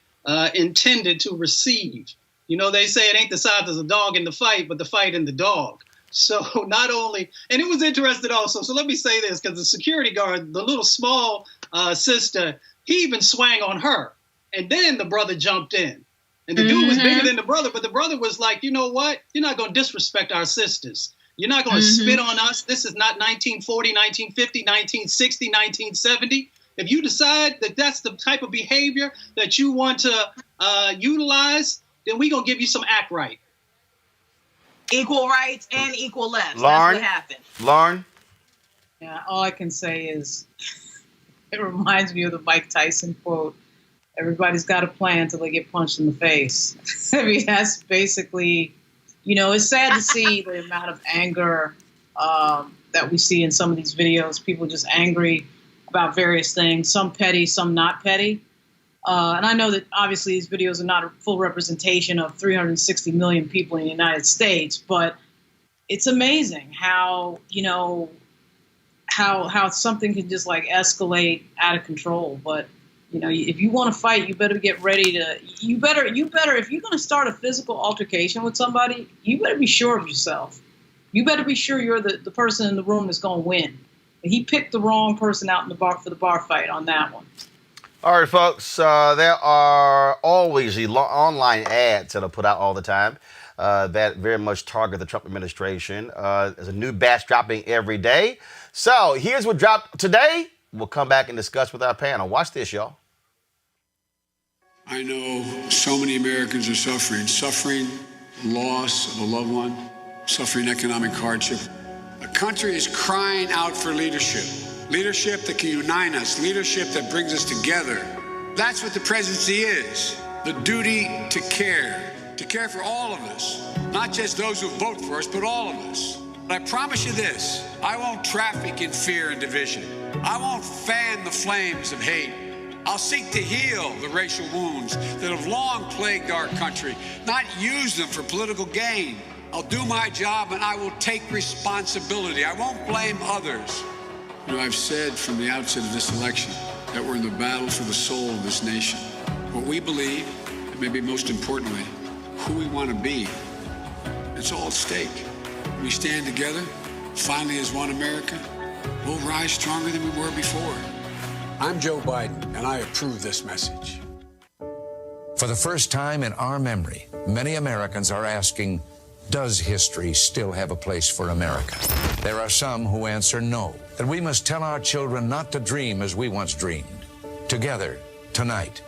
intended to receive. You know, they say it ain't the size of the dog in the fight, but the fight in the dog. So not only, and it was interesting also, so let me say this, because the security guard, the little small sister, he even swang on her. And then the brother jumped in. And the dude was bigger than the brother, but the brother was like, you know what? You're not going to disrespect our sisters. You're not going to spit on us. This is not 1940, 1950, 1960, 1970. If you decide that that's the type of behavior that you want to utilize, then we're going to give you some act right. Equal rights and equal lefts. Lauren, that's what happened. Lauren? Yeah, all I can say is It reminds me of the Mike Tyson quote, everybody's got a plan until they get punched in the face. I mean, that's basically, it's sad to see the amount of anger that we see in some of these videos. People just angry about various things, some petty, some not petty. And I know that obviously these videos are not a full representation of 360 million people in the United States, but it's amazing how, how something can just like escalate out of control. But, if you want to fight, you better get ready to, if you're going to start a physical altercation with somebody, you better be sure of yourself. You better be sure you're the person in the room that's going to win. He picked the wrong person out in the bar for the bar fight on that one. All right, folks, there are always the online ads that are put out all the time that very much target the Trump administration. There's a new batch dropping every day. So here's what dropped today. We'll come back and discuss with our panel. Watch this, y'all. I know so many Americans are suffering loss of a loved one, suffering economic hardship. The country is crying out for leadership. Leadership that can unite us, leadership that brings us together. That's what the presidency is, the duty to care for all of us, not just those who vote for us, but all of us. But I promise you this, I won't traffic in fear and division. I won't fan the flames of hate. I'll seek to heal the racial wounds that have long plagued our country, not use them for political gain. I'll do my job and I will take responsibility. I won't blame others. I've said from the outset of this election that we're in the battle for the soul of this nation. What we believe, and maybe most importantly, who we want to be, it's all at stake. We stand together, finally as one America, we'll rise stronger than we were before. I'm Joe Biden, and I approve this message. For the first time in our memory, many Americans are asking, does history still have a place for America? There are some who answer no, that we must tell our children not to dream as we once dreamed. Together, tonight,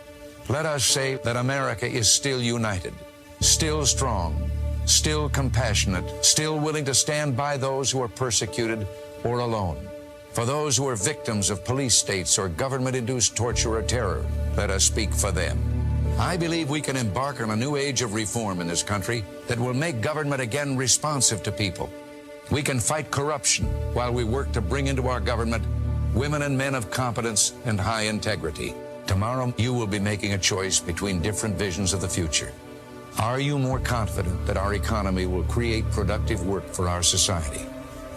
let us say that America is still united, still strong, still compassionate, still willing to stand by those who are persecuted or alone. For those who are victims of police states or government-induced torture or terror, let us speak for them. I believe we can embark on a new age of reform in this country that will make government again responsive to people. We can fight corruption while we work to bring into our government women and men of competence and high integrity. Tomorrow, you will be making a choice between different visions of the future. Are you more confident that our economy will create productive work for our society?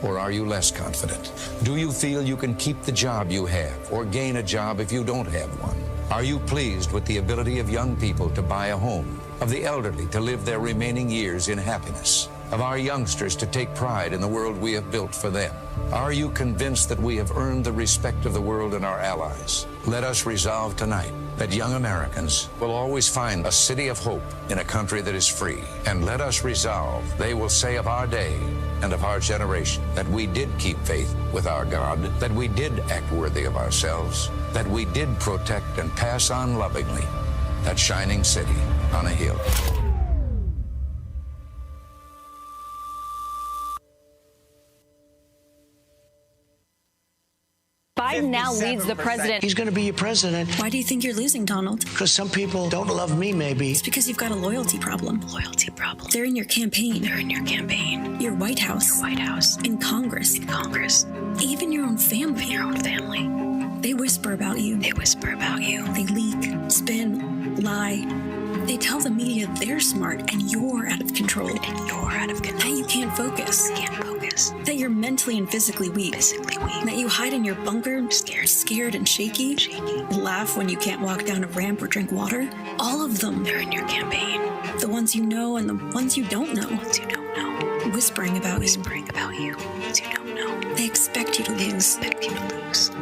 Or are you less confident? Do you feel you can keep the job you have or gain a job if you don't have one? Are you pleased with the ability of young people to buy a home, of the elderly to live their remaining years in happiness, of our youngsters to take pride in the world we have built for them? Are you convinced that we have earned the respect of the world and our allies? Let us resolve tonight that young Americans will always find a city of hope in a country that is free. And let us resolve they will say of our day and of our generation that we did keep faith with our God, that we did act worthy of ourselves, that we did protect and pass on lovingly that shining city on a hill. Biden now leads the president. He's going to be your president. Why do you think you're losing, Donald? Because some people don't love me, maybe. It's because you've got a loyalty problem. Loyalty problem. They're in your campaign. They're in your campaign. Your White House. Your White House. In Congress. In Congress. Even your own family. Your own family. They whisper about you. They whisper about you. They leak, spin, lie. They tell the media they're smart and you're out of control. And you're out of control. That you can't focus. Can't focus. That you're mentally and physically weak. Physically weak. That you hide in your bunker, scared and shaky. Laugh when you can't walk down a ramp or drink water. All of them, they're in your campaign. The ones you know and the ones you don't know. Ones you don't know. Whispering about you. Ones you don't know. They expect you to lose.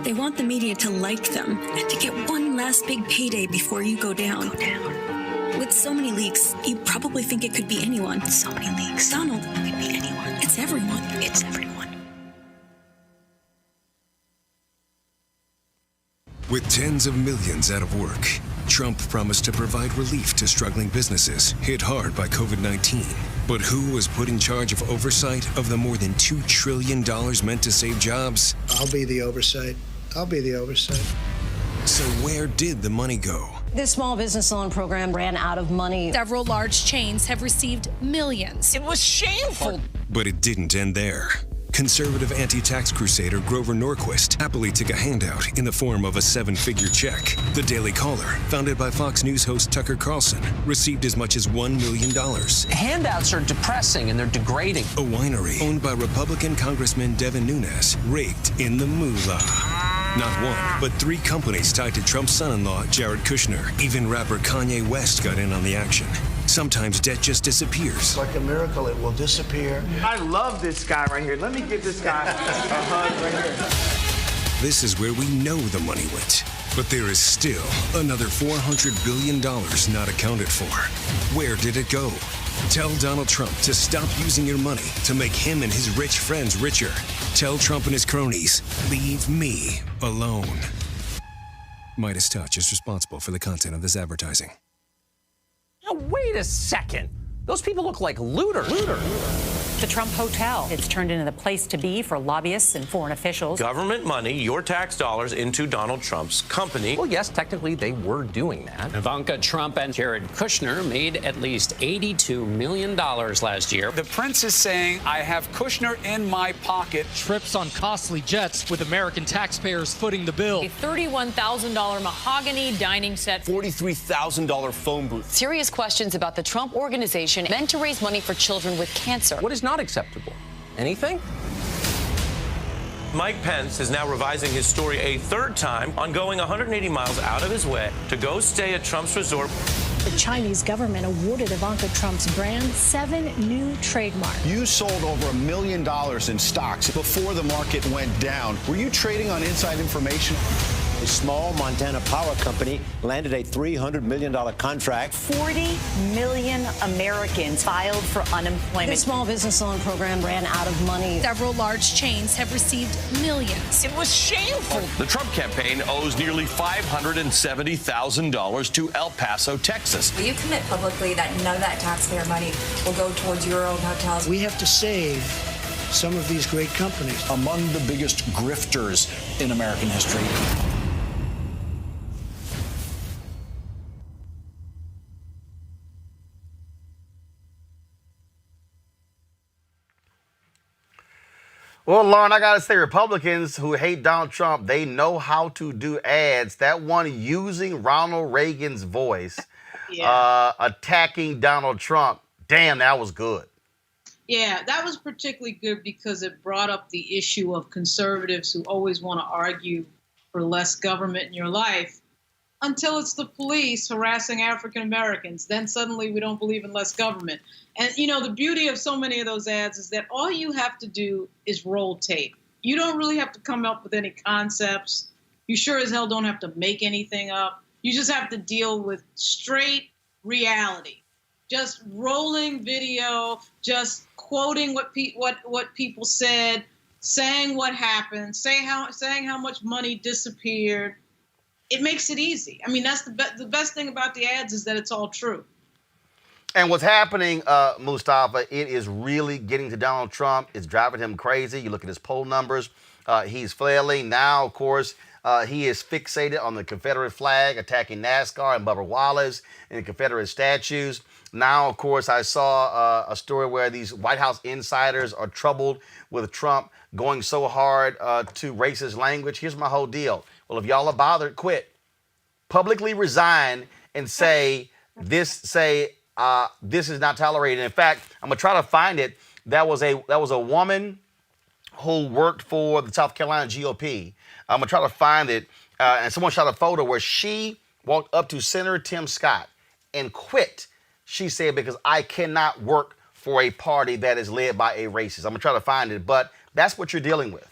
They want the media to like them and to get one last big payday before you go down. With so many leaks, you probably think it could be anyone. So many leaks. Donald, it could be anyone. It's everyone. It's everyone. With tens of millions out of work, Trump promised to provide relief to struggling businesses hit hard by COVID-19. But who was put in charge of oversight of the more than $2 trillion meant to save jobs? I'll be the oversight. So where did the money go? This small business loan program ran out of money. Several large chains have received millions. It was shameful. But it didn't end there. Conservative anti-tax crusader Grover Norquist happily took a handout in the form of a 7-figure check. The Daily Caller, founded by Fox News host Tucker Carlson, received as much as $1 million. Handouts are depressing and they're degrading. A winery owned by Republican Congressman Devin Nunes raked in the moolah. Not one, but 3 companies tied to Trump's son-in-law, Jared Kushner. Even rapper Kanye West got in on the action. Sometimes debt just disappears. Like a miracle, it will disappear. I love this guy right here. Let me give this guy a hug right here. This is where we know the money went. But there is still another $400 billion not accounted for. Where did it go? Tell Donald Trump to stop using your money to make him and his rich friends richer. Tell Trump and his cronies, leave me alone. Midas Touch is responsible for the content of this advertising. Now, wait a second. Those people look like looters. The Trump Hotel. It's turned into the place to be for lobbyists and foreign officials. Government money, your tax dollars, into Donald Trump's company. Well, yes, technically they were doing that. Ivanka Trump and Jared Kushner made at least $82 million last year. The prince is saying, I have Kushner in my pocket. Trips on costly jets with American taxpayers footing the bill. A $31,000 mahogany dining set. $43,000 phone booth. Serious questions about the Trump Organization meant to raise money for children with cancer. What is not acceptable? Anything? Mike Pence is now revising his story a 3rd time on going 180 miles out of his way to go stay at Trump's resort. The Chinese government awarded Ivanka Trump's brand 7 new trademarks. You sold over $1 million in stocks before the market went down. Were you trading on inside information? A small Montana power company landed a $300 million contract. 40 million Americans filed for unemployment. This small business loan program ran out of money. Several large chains have received millions. It was shameful. The Trump campaign owes nearly $570,000 to El Paso, Texas. Will you commit publicly that none of that taxpayer money will go towards your own hotels? We have to save some of these great companies. Among the biggest grifters in American history. Well, Lauren, I got to say, Republicans who hate Donald Trump, they know how to do ads. That one using Ronald Reagan's voice, attacking Donald Trump. Damn, that was good. Yeah, that was particularly good because it brought up the issue of conservatives who always want to argue for less government in your life until it's the police harassing African Americans. Then suddenly we don't believe in less government. And, you know, the beauty of so many of those ads is that all you have to do is roll tape. You don't really have to come up with any concepts. You sure as hell don't have to make anything up. You just have to deal with straight reality. Just rolling video, just quoting what people said, saying what happened, saying how much money disappeared. It makes it easy. I mean, that's the best thing about the ads is that it's all true. And what's happening, Mustafa, it is really getting to Donald Trump. It's driving him crazy. You look at his poll numbers. He's flailing. Now, of course, he is fixated on the Confederate flag, attacking NASCAR and Bubba Wallace and Confederate statues. Now, of course, I saw a story where these White House insiders are troubled with Trump going so hard to racist language. Here's my whole deal. Well, if y'all are bothered, quit. Publicly resign and say this is not tolerated. In fact, I'm gonna try to find it. That was a woman who worked for the South Carolina GOP. I'm gonna try to find it. And someone shot a photo where she walked up to Senator Tim Scott and quit. She said, because I cannot work for a party that is led by a racist. I'm gonna try to find it, but that's what you're dealing with.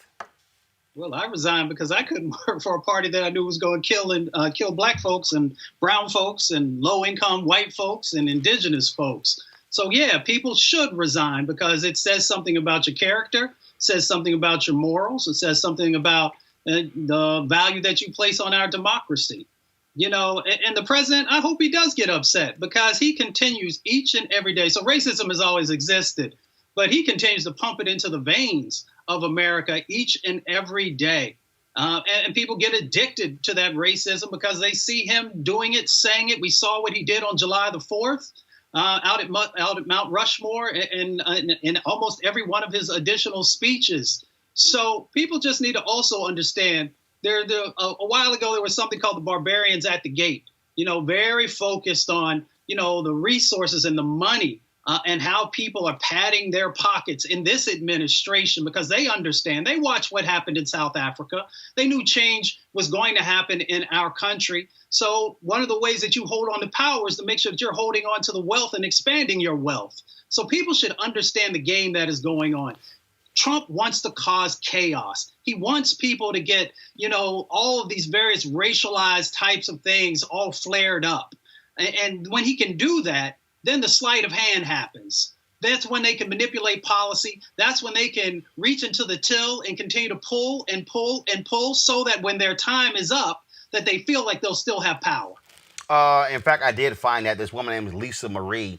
Well, I resigned because I couldn't work for a party that I knew was going to kill black folks and brown folks and low-income white folks and indigenous folks. So, yeah, people should resign because it says something about your character, says something about your morals, it says something about the value that you place on our democracy. You know, and the president, I hope he does get upset because he continues each and every day. So racism has always existed, but he continues to pump it into the veins of America each and every day. And people get addicted to that racism because they see him doing it, saying it. We saw what he did on July the 4th out at Mount Rushmore and in almost every one of his additional speeches. So people just need to also understand a while ago, there was something called the Barbarians at the Gate, very focused on, the resources and the money and how people are padding their pockets in this administration because they understand. They watched what happened in South Africa. They knew change was going to happen in our country. So one of the ways that you hold on to power is to make sure that you're holding on to the wealth and expanding your wealth. So people should understand the game that is going on. Trump wants to cause chaos. He wants people to get, all of these various racialized types of things all flared up. And when he can do that, then the sleight of hand happens. That's when they can manipulate policy. That's when they can reach into the till and continue to pull and pull and pull so that when their time is up, that they feel like they'll still have power. In fact, I did find that this woman named Lisa Marie.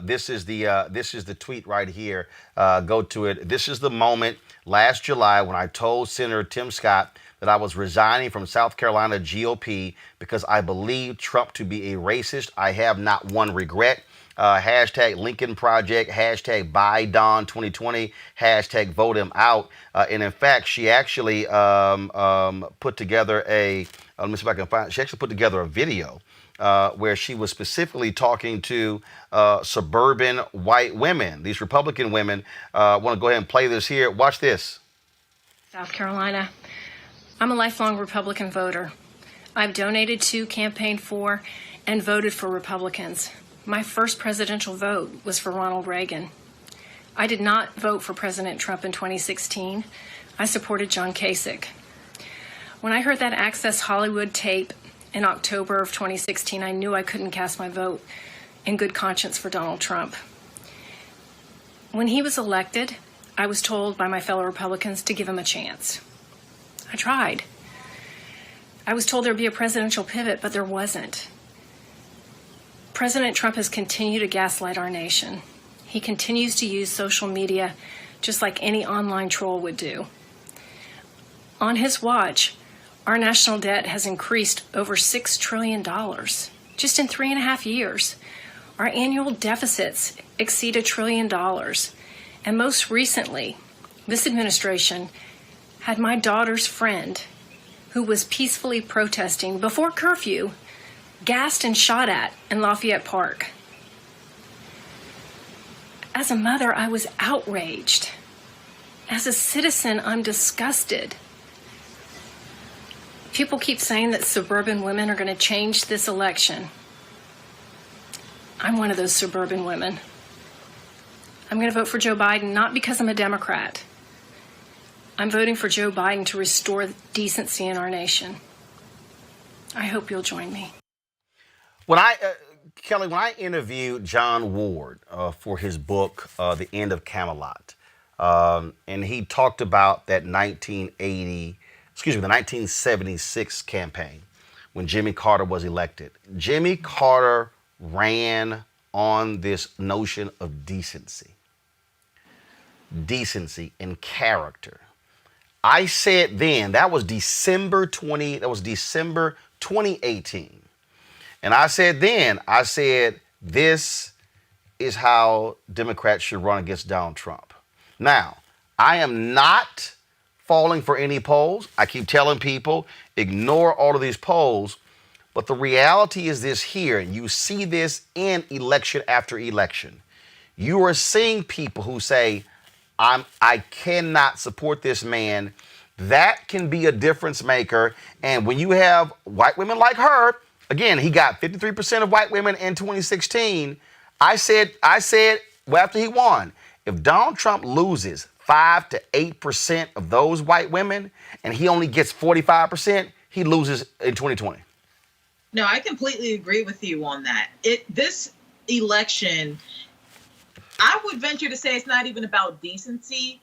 This is the tweet right here. Go to it. This is the moment last July when I told Senator Tim Scott that I was resigning from South Carolina GOP because I believed Trump to be a racist. I have not one regret. Hashtag Lincoln Project, hashtag Buy Don 2020, hashtag Vote Him Out. And in fact, she actually put together let me see if I can find. She actually put together a video where she was specifically talking to suburban white women, these Republican women. I want to go ahead and play this here. Watch this. South Carolina. I'm a lifelong Republican voter. I've donated to, campaigned for, and voted for Republicans. My first presidential vote was for Ronald Reagan. I did not vote for President Trump in 2016. I supported John Kasich. When I heard that Access Hollywood tape in October of 2016, I knew I couldn't cast my vote in good conscience for Donald Trump. When he was elected, I was told by my fellow Republicans to give him a chance. I tried. I was told there'd be a presidential pivot, but there wasn't. President Trump has continued to gaslight our nation. He continues to use social media just like any online troll would do. On his watch, our national debt has increased over $6 trillion just in 3.5 years. Our annual deficits exceed $1 trillion. And most recently, this administration had my daughter's friend, who was peacefully protesting before curfew, gassed and shot at in Lafayette Park. As a mother, I was outraged. As a citizen, I'm disgusted. People keep saying that suburban women are going to change this election. I'm one of those suburban women. I'm going to vote for Joe Biden, not because I'm a Democrat. I'm voting for Joe Biden to restore decency in our nation. I hope you'll join me. Kelly, when I interviewed John Ward for his book, The End of Camelot, and he talked about that the 1976 campaign when Jimmy Carter was elected. Jimmy Carter ran on this notion of decency and character. I said then, that was December 2018. And I said then, this is how Democrats should run against Donald Trump. Now, I am not falling for any polls. I keep telling people, ignore all of these polls. But the reality is this here, and you see this in election after election. You are seeing people who say, I cannot support this man. That can be a difference maker. And when you have white women like her, again, he got 53% of white women in 2016. I said, well, after he won, if Donald Trump loses 5 to 8% of those white women and he only gets 45%, he loses in 2020. No, I completely agree with you on that. This election, I would venture to say it's not even about decency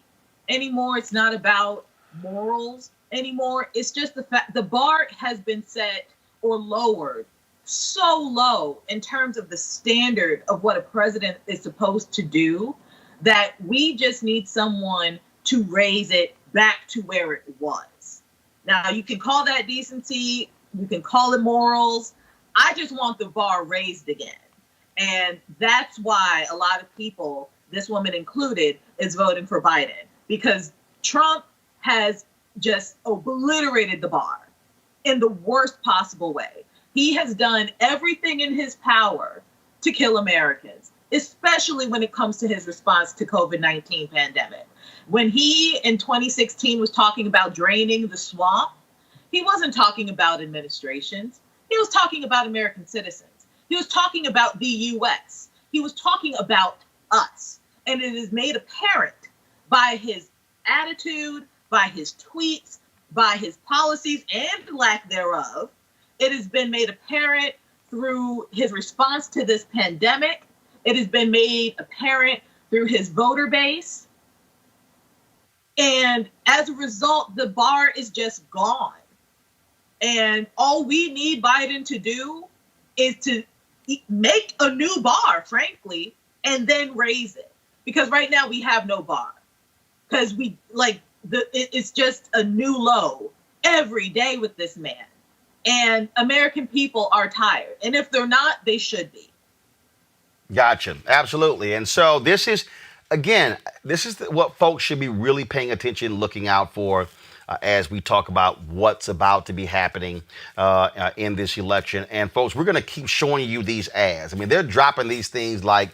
anymore. It's not about morals anymore. It's just the fact the bar has been set or lowered so low in terms of the standard of what a president is supposed to do that we just need someone to raise it back to where it was. Now, you can call that decency, you can call it morals. I just want the bar raised again. And that's why a lot of people, this woman included, is voting for Biden, because Trump has just obliterated the bar in the worst possible way. He has done everything in his power to kill Americans, especially when it comes to his response to COVID-19 pandemic. When he, in 2016, was talking about draining the swamp, he wasn't talking about administrations. He was talking about American citizens. He was talking about the U.S. He was talking about us. And it is made apparent by his attitude, by his tweets, by his policies and lack thereof. It has been made apparent through his response to this pandemic. It has been made apparent through his voter base. And as a result, the bar is just gone. And all we need Biden to do is to make a new bar, frankly, and then raise it. Because right now we have no bar. Because it's just a new low every day with this man. And American people are tired. And if they're not, they should be. Gotcha. Absolutely. And so this is, again, what folks should be really paying attention, looking out for as we talk about what's about to be happening in this election. And folks, we're going to keep showing you these ads. I mean, they're dropping these things like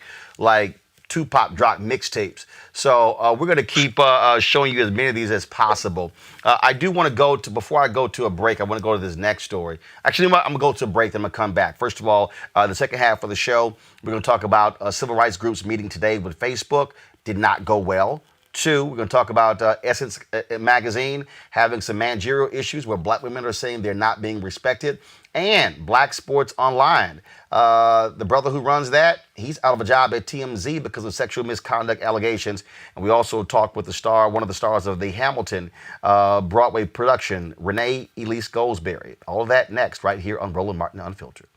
Tupac dropped mixtapes. So we're going to keep showing you as many of these as possible. I do want to go to, before I go to a break, I want to go to this next story. Actually, I'm going to go to a break, then I'm going to come back. First of all, the second half of the show, we're going to talk about civil rights groups meeting today with Facebook. Did not go well. 2, we're going to talk about Essence Magazine having some managerial issues where black women are saying they're not being respected. And Black Sports Online. The brother who runs that, he's out of a job at TMZ because of sexual misconduct allegations. And we also talked with one of the stars of the Hamilton Broadway production, Renee Elise Goldsberry. All of that next, right here on Roland Martin Unfiltered.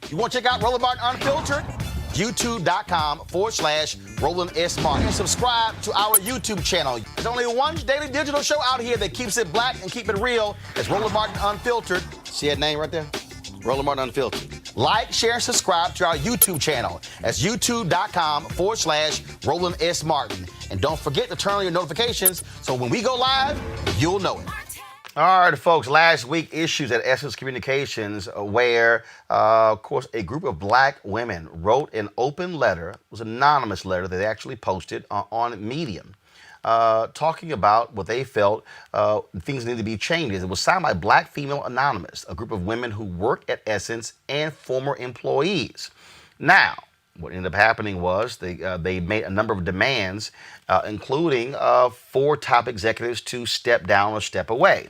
You want to check out Roland Martin Unfiltered? YouTube.com/Roland S. Martin. And subscribe to our YouTube channel. There's only one daily digital show out here that keeps it black and keep it real. It's Roland Martin Unfiltered. See that name right there? Roland Martin Unfiltered. Like, share, and subscribe to our YouTube channel. That's youtube.com/Roland S. Martin. And don't forget to turn on your notifications so when we go live, you'll know it. All right, folks, last week issues at Essence Communications where, of course, a group of black women wrote an open letter. It was an anonymous letter that they actually posted on Medium, talking about what they felt things need to be changed. It was signed by Black Female Anonymous, a group of women who work at Essence and former employees. Now, what ended up happening was they made a number of demands, including 4 top executives to step down or step away.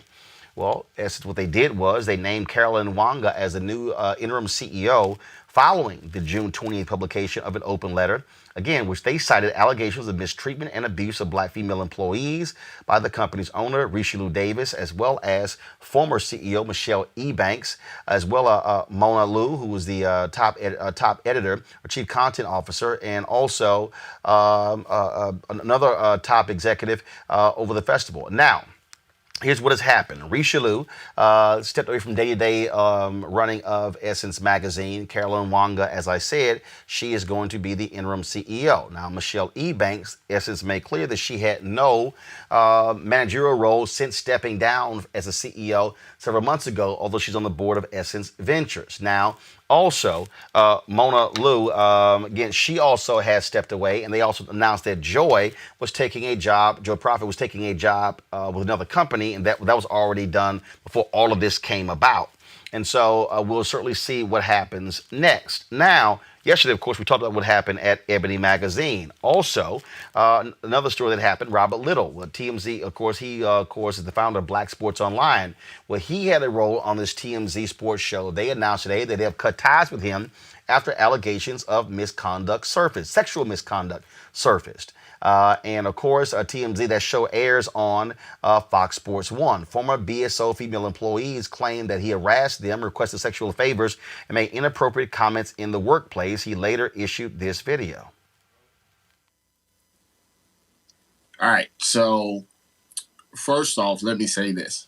Well, Essence, what they did was they named Carolyn Wanga as the new interim CEO following the June 28th publication of an open letter, again, which they cited allegations of mistreatment and abuse of black female employees by the company's owner, Richelieu Davis, as well as former CEO Michelle E. Banks, as well as Mona Liu, who was the top editor or chief content officer, and also another top executive over the festival. Now, here's what has happened. Richelieu stepped away from day-to-day running of Essence Magazine. Carolyn Wanga, as I said, she is going to be the interim CEO. Now, Michelle E. Banks, Essence made clear that she had no managerial role since stepping down as a CEO several months ago, although she's on the board of Essence Ventures. Now, also, Mona Liu, again, she also has stepped away, and they also announced that Joy Prophet was taking a job with another company, and that was already done before all of this came about. And so we'll certainly see what happens next. Now, yesterday, of course, we talked about what happened at Ebony Magazine. Also, another story that happened, Robert Little. Well, TMZ, of course, he is the founder of Black Sports Online. Well, he had a role on this TMZ sports show. They announced today that they have cut ties with him after allegations of sexual misconduct surfaced. And of course, TMZ, that show airs on Fox Sports 1. Former BSO female employees claimed that he harassed them, requested sexual favors, and made inappropriate comments in the workplace. He later issued this video. All right. So first off, let me say this.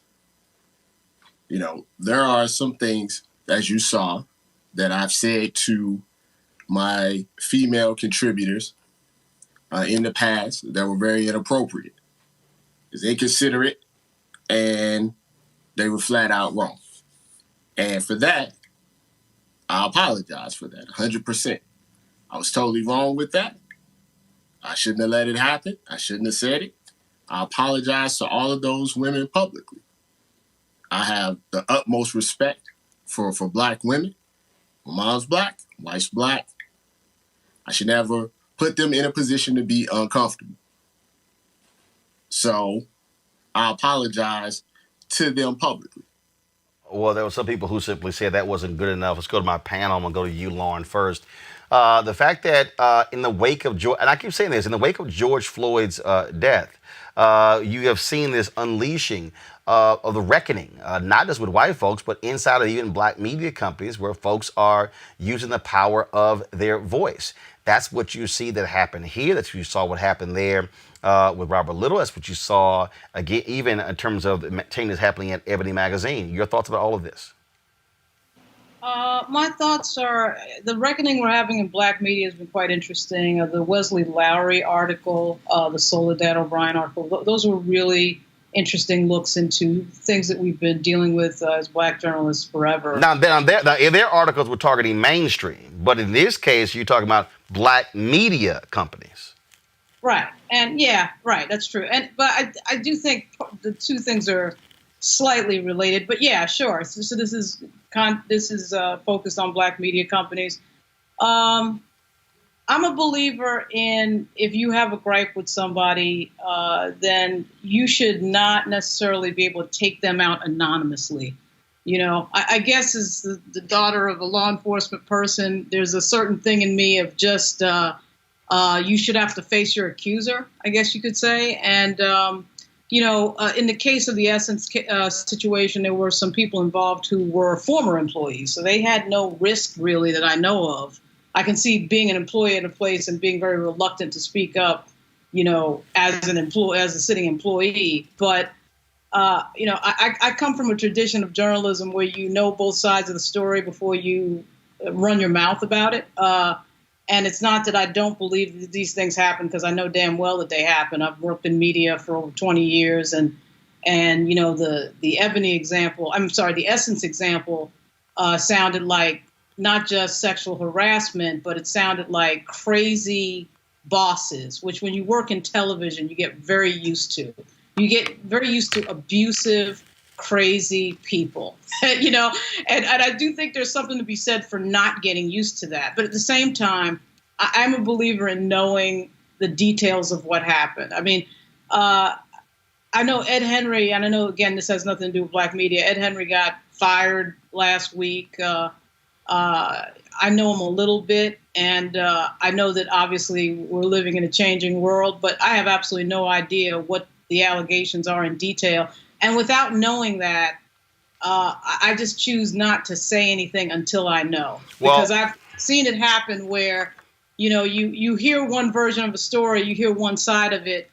You know, there are some things, as you saw, that I've said to my female contributors in the past that were very inappropriate. It's inconsiderate, and they were flat out wrong. And for that, I apologize for that, 100%. I was totally wrong with that. I shouldn't have let it happen. I shouldn't have said it. I apologize to all of those women publicly. I have the utmost respect for Black women. My mom's Black, wife's Black. I should never put them in a position to be uncomfortable. So I apologize to them publicly. Well, there were some people who simply said that wasn't good enough. Let's go to my panel. I'm going to go to you, Lauren, first. The fact that in the wake of George, and I keep saying this, in the wake of George Floyd's death, you have seen this unleashing of the reckoning, not just with white folks, but inside of even Black media companies where folks are using the power of their voice. That's what you see that happened here. That's what you saw what happened there with Robert Little. That's what you saw, again, even in terms of changes happening at Ebony Magazine. Your thoughts about all of this? My thoughts are the reckoning we're having in Black media has been quite interesting. The Wesley Lowery article, the Soledad O'Brien article, those were really interesting looks into things that we've been dealing with as Black journalists forever. Now, in their articles, we're targeting mainstream, but in this case, you're talking about Black media companies. Right, and right, that's true. But I do think the two things are slightly related. But yeah, sure. So this is focused on Black media companies. I'm a believer in if you have a gripe with somebody, then you should not necessarily be able to take them out anonymously. You know, I guess as the daughter of a law enforcement person, there's a certain thing in me of just you should have to face your accuser, I guess you could say. And, in the case of the Essence situation, there were some people involved who were former employees. So they had no risk really that I know of. I can see being an employee at a place and being very reluctant to speak up, as a sitting employee. But, I come from a tradition of journalism where you know both sides of the story before you run your mouth about it. And it's not that I don't believe that these things happen, because I know damn well that they happen. I've worked in media for over 20 years, and the Ebony example, the Essence example sounded like not just sexual harassment, but it sounded like crazy bosses, which when you work in television, you get very used to. You get very used to abusive, crazy people, and I do think there's something to be said for not getting used to that. But at the same time, I'm a believer in knowing the details of what happened. I mean, I know Ed Henry, and I know, again, this has nothing to do with Black media. Ed Henry got fired last week. I know him a little bit, and I know that obviously we're living in a changing world, but I have absolutely no idea what the allegations are in detail. And without knowing that, I just choose not to say anything until I know. Because I've seen it happen where, you hear one version of a story, you hear one side of it,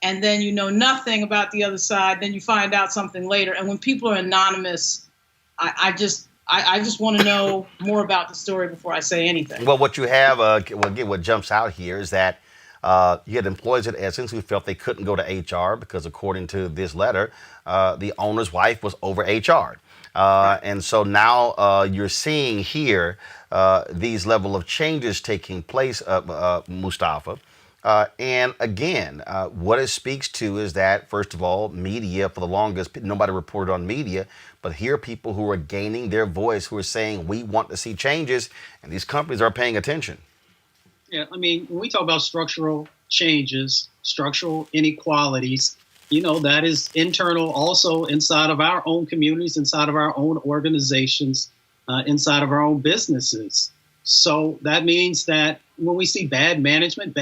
and then you know nothing about the other side, then you find out something later. And when people are anonymous, I just want to know more about the story before I say anything. Well, what you have, what jumps out here is that you had employees at Essence who felt they couldn't go to HR because, according to this letter, the owner's wife was over HR. And so now you're seeing here these level of changes taking place, Mustafa. And again, what it speaks to is that, first of all, media, for the longest, nobody reported on media, but here are people who are gaining their voice, who are saying, we want to see changes, and these companies are paying attention. Yeah, I mean, when we talk about structural changes, structural inequalities, that is internal also inside of our own communities, inside of our own organizations, inside of our own businesses. So that means that when we see bad management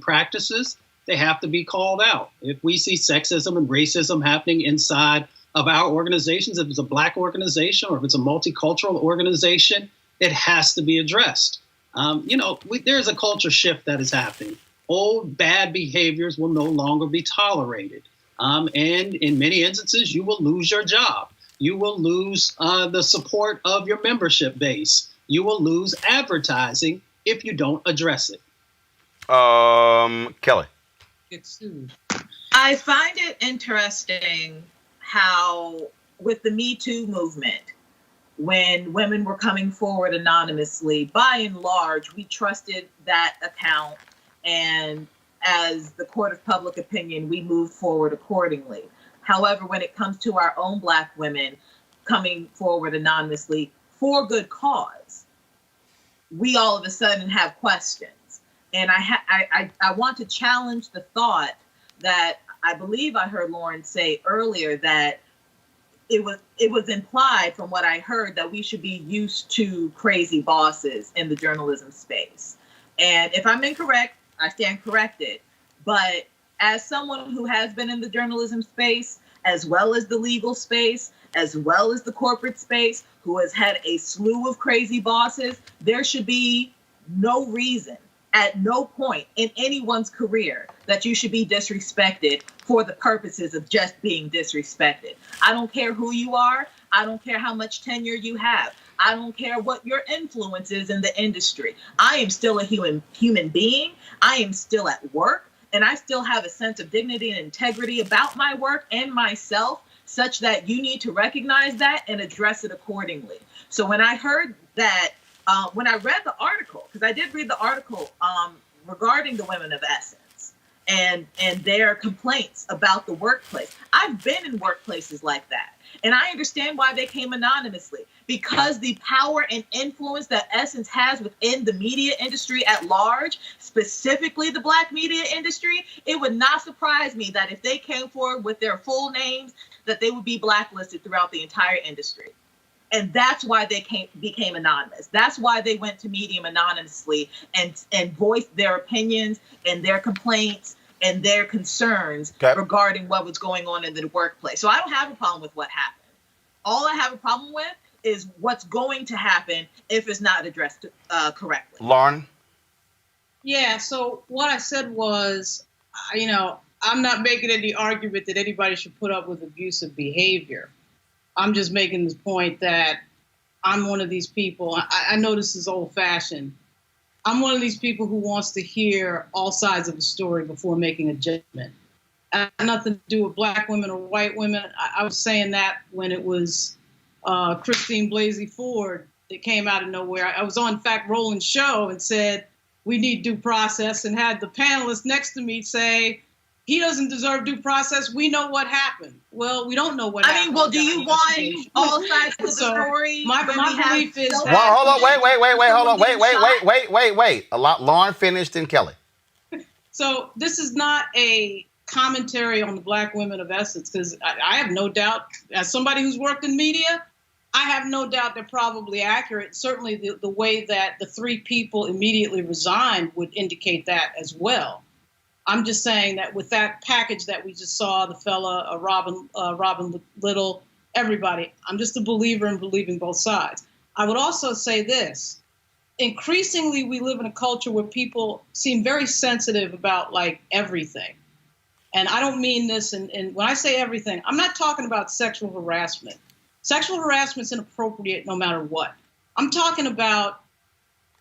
practices, they have to be called out. If we see sexism and racism happening inside of our organizations, if it's a Black organization or if it's a multicultural organization, it has to be addressed. There's a culture shift that is happening. Old bad behaviors will no longer be tolerated. And in many instances, you will lose your job. You will lose the support of your membership base. You will lose advertising if you don't address it. Kelly. Get sued. I find it interesting how, with the Me Too movement, when women were coming forward anonymously, by and large, we trusted that account. And as the court of public opinion, we moved forward accordingly. However, when it comes to our own Black women coming forward anonymously for good cause, we all of a sudden have questions. And I want to challenge the thought that I believe I heard Lauren say earlier, that it was implied from what I heard that we should be used to crazy bosses in the journalism space. And if I'm incorrect, I stand corrected. But as someone who has been in the journalism space, as well as the legal space, as well as the corporate space, who has had a slew of crazy bosses, there should be no reason at no point in anyone's career that you should be disrespected for the purposes of just being disrespected. I don't care who you are. I don't care how much tenure you have. I don't care what your influence is in the industry. I am still a human being. I am still at work, and I still have a sense of dignity and integrity about my work and myself, such that you need to recognize that and address it accordingly. So when I heard that, when I read the article, because I did read the article regarding the women of Essence and their complaints about the workplace. I've been in workplaces like that. And I understand why they came anonymously, because the power and influence that Essence has within the media industry at large, specifically the Black media industry, it would not surprise me that if they came forward with their full names, that they would be blacklisted throughout the entire industry. And that's why they became anonymous. That's why they went to Medium anonymously and voiced their opinions and their complaints and their concerns regarding what was going on in the workplace. So I don't have a problem with what happened. All I have a problem with is what's going to happen if it's not addressed correctly. Lauren? Yeah, so what I said was, I'm not making any argument that anybody should put up with abusive behavior. I'm just making the point that I'm one of these people. I know this is old-fashioned. I'm one of these people who wants to hear all sides of the story before making a judgment. It had nothing to do with Black women or white women. I was saying that when it was Christine Blasey Ford that came out of nowhere. I was on, in fact, Roland's show and said, we need due process, and had the panelist next to me say, he doesn't deserve due process. We know what happened. Well, we don't know what happened. I mean, well, do you want all sides of the story? My belief is that... Well, hold on, wait. Lauren finished and Kelly. So this is not a commentary on the Black women of Essence, because I have no doubt, as somebody who's worked in media, I have no doubt they're probably accurate. Certainly the way that the three people immediately resigned would indicate that as well. I'm just saying that with that package that we just saw, the fella, Robin Little, everybody, I'm just a believer in believing both sides. I would also say this. Increasingly, we live in a culture where people seem very sensitive about, like, everything. And I don't mean this, and when I say everything, I'm not talking about sexual harassment. Sexual harassment is inappropriate no matter what. I'm talking about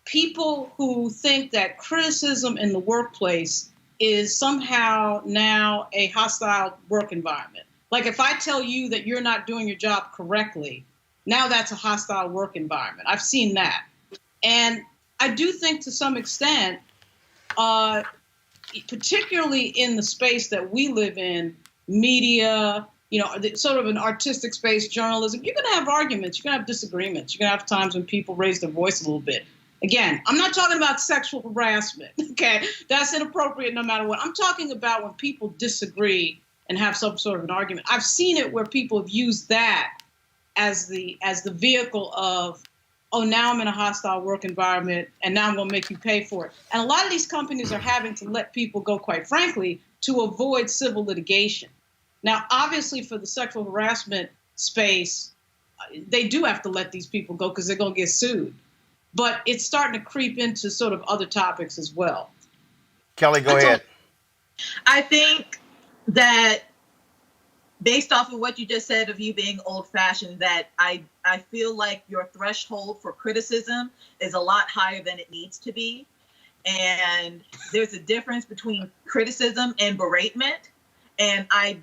people who think that criticism in the workplace is somehow now a hostile work environment. Like, if I tell you that you're not doing your job correctly, now that's a hostile work environment. I've seen that. And I do think to some extent, particularly in the space that we live in, media, sort of an artistic space, journalism, you're going to have arguments, you're going to have disagreements, you're going to have times when people raise their voice a little bit. Again, I'm not talking about sexual harassment, okay? That's inappropriate no matter what. I'm talking about when people disagree and have some sort of an argument. I've seen it where people have used that as the vehicle of, oh, now I'm in a hostile work environment and now I'm going to make you pay for it. And a lot of these companies are having to let people go, quite frankly, to avoid civil litigation. Now, obviously, for the sexual harassment space, they do have to let these people go because they're going to get sued. But it's starting to creep into sort of other topics as well. Kelly, go ahead. I think that based off of what you just said of you being old-fashioned, that I feel like your threshold for criticism is a lot higher than it needs to be. And there's a difference between criticism and beratement. And I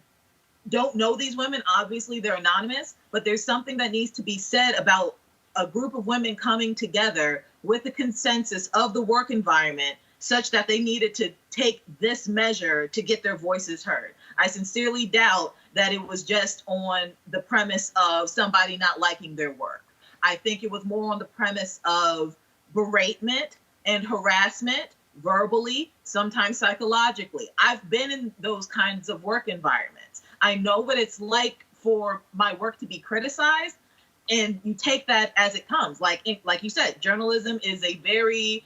don't know these women. Obviously, they're anonymous, but there's something that needs to be said about a group of women coming together with the consensus of the work environment such that they needed to take this measure to get their voices heard. I sincerely doubt that it was just on the premise of somebody not liking their work. I think it was more on the premise of beratement and harassment, verbally, sometimes psychologically. I've been in those kinds of work environments. I know what it's like for my work to be criticized, and you take that as it comes. Like you said, journalism is a very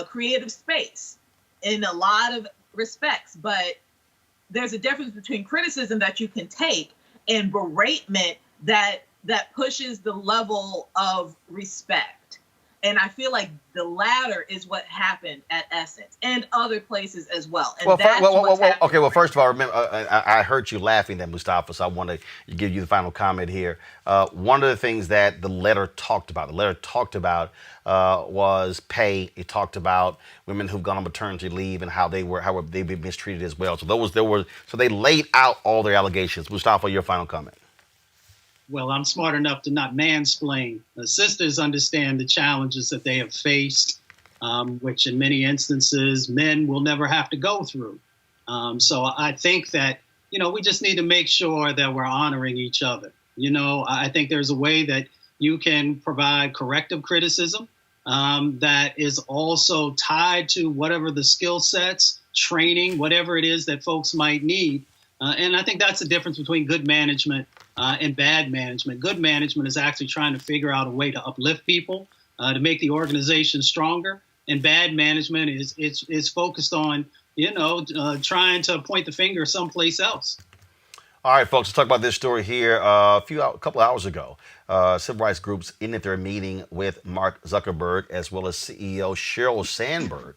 creative space in a lot of respects, but there's a difference between criticism that you can take and beratement that pushes the level of respect. And I feel like the latter is what happened at Essence and other places as well. And okay. Well, first of all, remember, I heard you laughing there, Mustafa, so I want to give you the final comment here. One of the things that the letter talked about, was pay. It talked about women who've gone on maternity leave and how they've been mistreated as well. So they laid out all their allegations. Mustafa, your final comment. Well, I'm smart enough to not mansplain. The sisters understand the challenges that they have faced, which in many instances men will never have to go through. So I think that, we just need to make sure that we're honoring each other. I think there's a way that you can provide corrective criticism that is also tied to whatever the skill sets, training, whatever it is that folks might need. And I think that's the difference between good management and bad management. Good management is actually trying to figure out a way to uplift people, to make the organization stronger. And bad management is focused on, trying to point the finger someplace else. All right, folks, let's talk about this story here. A couple hours ago, civil rights groups ended their meeting with Mark Zuckerberg as well as CEO Sheryl Sandberg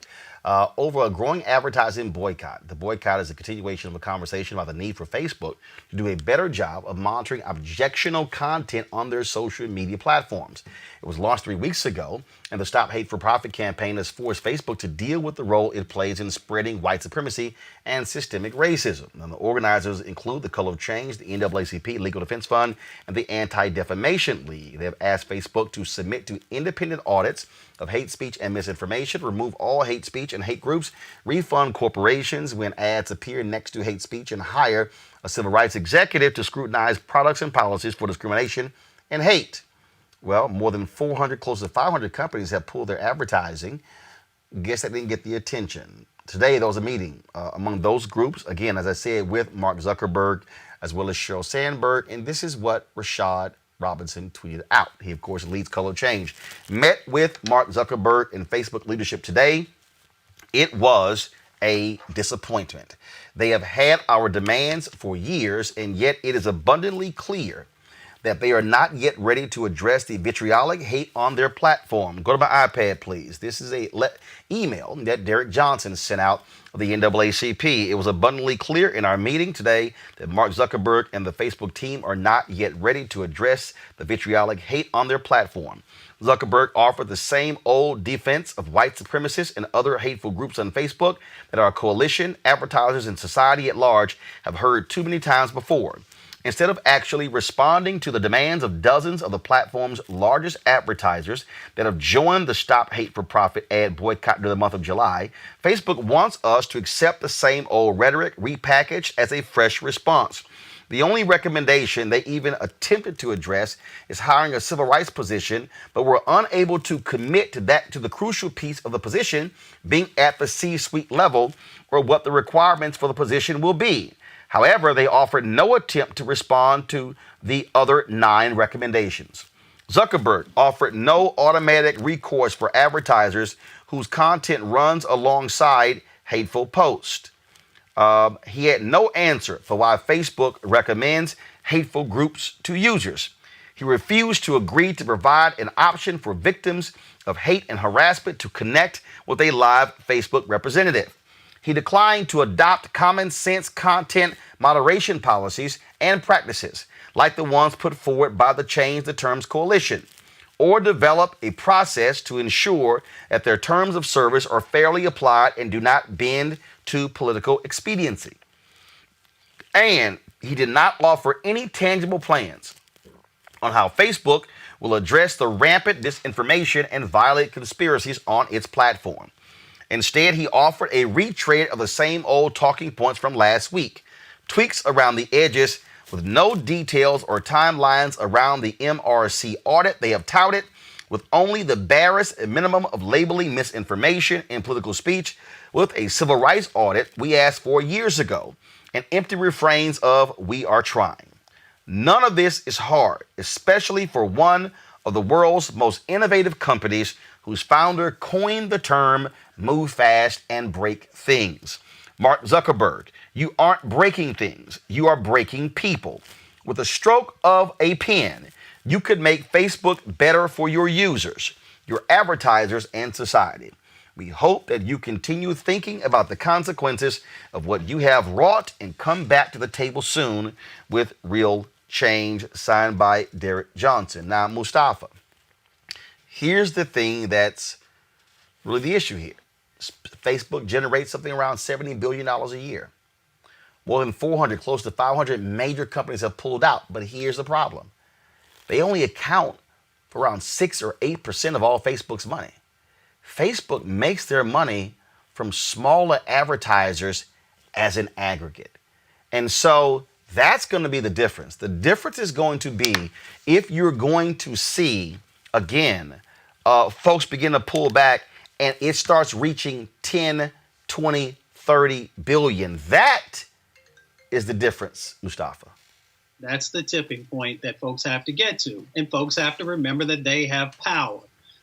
over a growing advertising boycott. The boycott is a continuation of a conversation about the need for Facebook to do a better job of monitoring objectionable content on their social media platforms. It was launched 3 weeks ago, and the Stop Hate for Profit campaign has forced Facebook to deal with the role it plays in spreading white supremacy and systemic racism. And the organizers include the Color of Change, the NAACP Legal Defense Fund, and the Anti-Defamation League. They have asked Facebook to submit to independent audits of hate speech and misinformation, remove all hate speech and hate groups, refund corporations when ads appear next to hate speech, and hire a civil rights executive to scrutinize products and policies for discrimination and hate. Well, more than 400, close to 500 companies have pulled their advertising. Guess that didn't get the attention. Today, there was a meeting among those groups, again, as I said, with Mark Zuckerberg as well as Sheryl Sandberg, and this is what Rashad Robinson tweeted out. He, of course, leads Color Change. Met with Mark Zuckerberg and Facebook leadership today. It was a disappointment. They have had our demands for years, and yet it is abundantly clear that they are not yet ready to address the vitriolic hate on their platform. Go to my iPad, please. This is a email that Derek Johnson sent out of the NAACP. It was abundantly clear in our meeting today that Mark Zuckerberg and the Facebook team are not yet ready to address the vitriolic hate on their platform. Zuckerberg offered the same old defense of white supremacists and other hateful groups on Facebook that our coalition, advertisers, and society at large have heard too many times before. Instead of actually responding to the demands of dozens of the platform's largest advertisers that have joined the Stop Hate for Profit ad boycott during the month of July, Facebook wants us to accept the same old rhetoric repackaged as a fresh response. The only recommendation they even attempted to address is hiring a civil rights position, but were unable to commit to the crucial piece of the position being at the C-suite level, or what the requirements for the position will be. However, they offered no attempt to respond to the other 9 recommendations. Zuckerberg offered no automatic recourse for advertisers whose content runs alongside hateful posts. He had no answer for why Facebook recommends hateful groups to users. He refused to agree to provide an option for victims of hate and harassment to connect with a live Facebook representative. he declined to adopt common sense content moderation policies and practices like the ones put forward by the Change the Terms Coalition, or develop a process to ensure that their terms of service are fairly applied and do not bend to political expediency. And he did not offer any tangible plans on how Facebook will address the rampant disinformation and violent conspiracies on its platform. Instead, he offered a retread of the same old talking points from last week, tweaks around the edges with no details or timelines around the MRC audit they have touted, with only the barest minimum of labeling misinformation in political speech with a civil rights audit we asked for years ago, and empty refrains of "we are trying." None of this is hard, especially for one of the world's most innovative companies whose founder coined the term "move fast and break things." Mark Zuckerberg, you aren't breaking things, you are breaking people. With a stroke of a pen, you could make Facebook better for your users, your advertisers, and society. We hope that you continue thinking about the consequences of what you have wrought and come back to the table soon with real change. Signed by Derek Johnson. Now, Mustafa, here's the thing that's really the issue here. Facebook generates something around $70 billion a year. More than 400, close to 500 major companies have pulled out. But here's the problem. They only account for around 6 or 8% of all Facebook's money. Facebook makes their money from smaller advertisers as an aggregate. And so that's going to be the difference. The difference is going to be if you're going to see, again, folks begin to pull back and it starts reaching 10, 20, 30 billion. That is the difference, Mustafa. That's the tipping point that folks have to get to. And folks have to remember that they have power.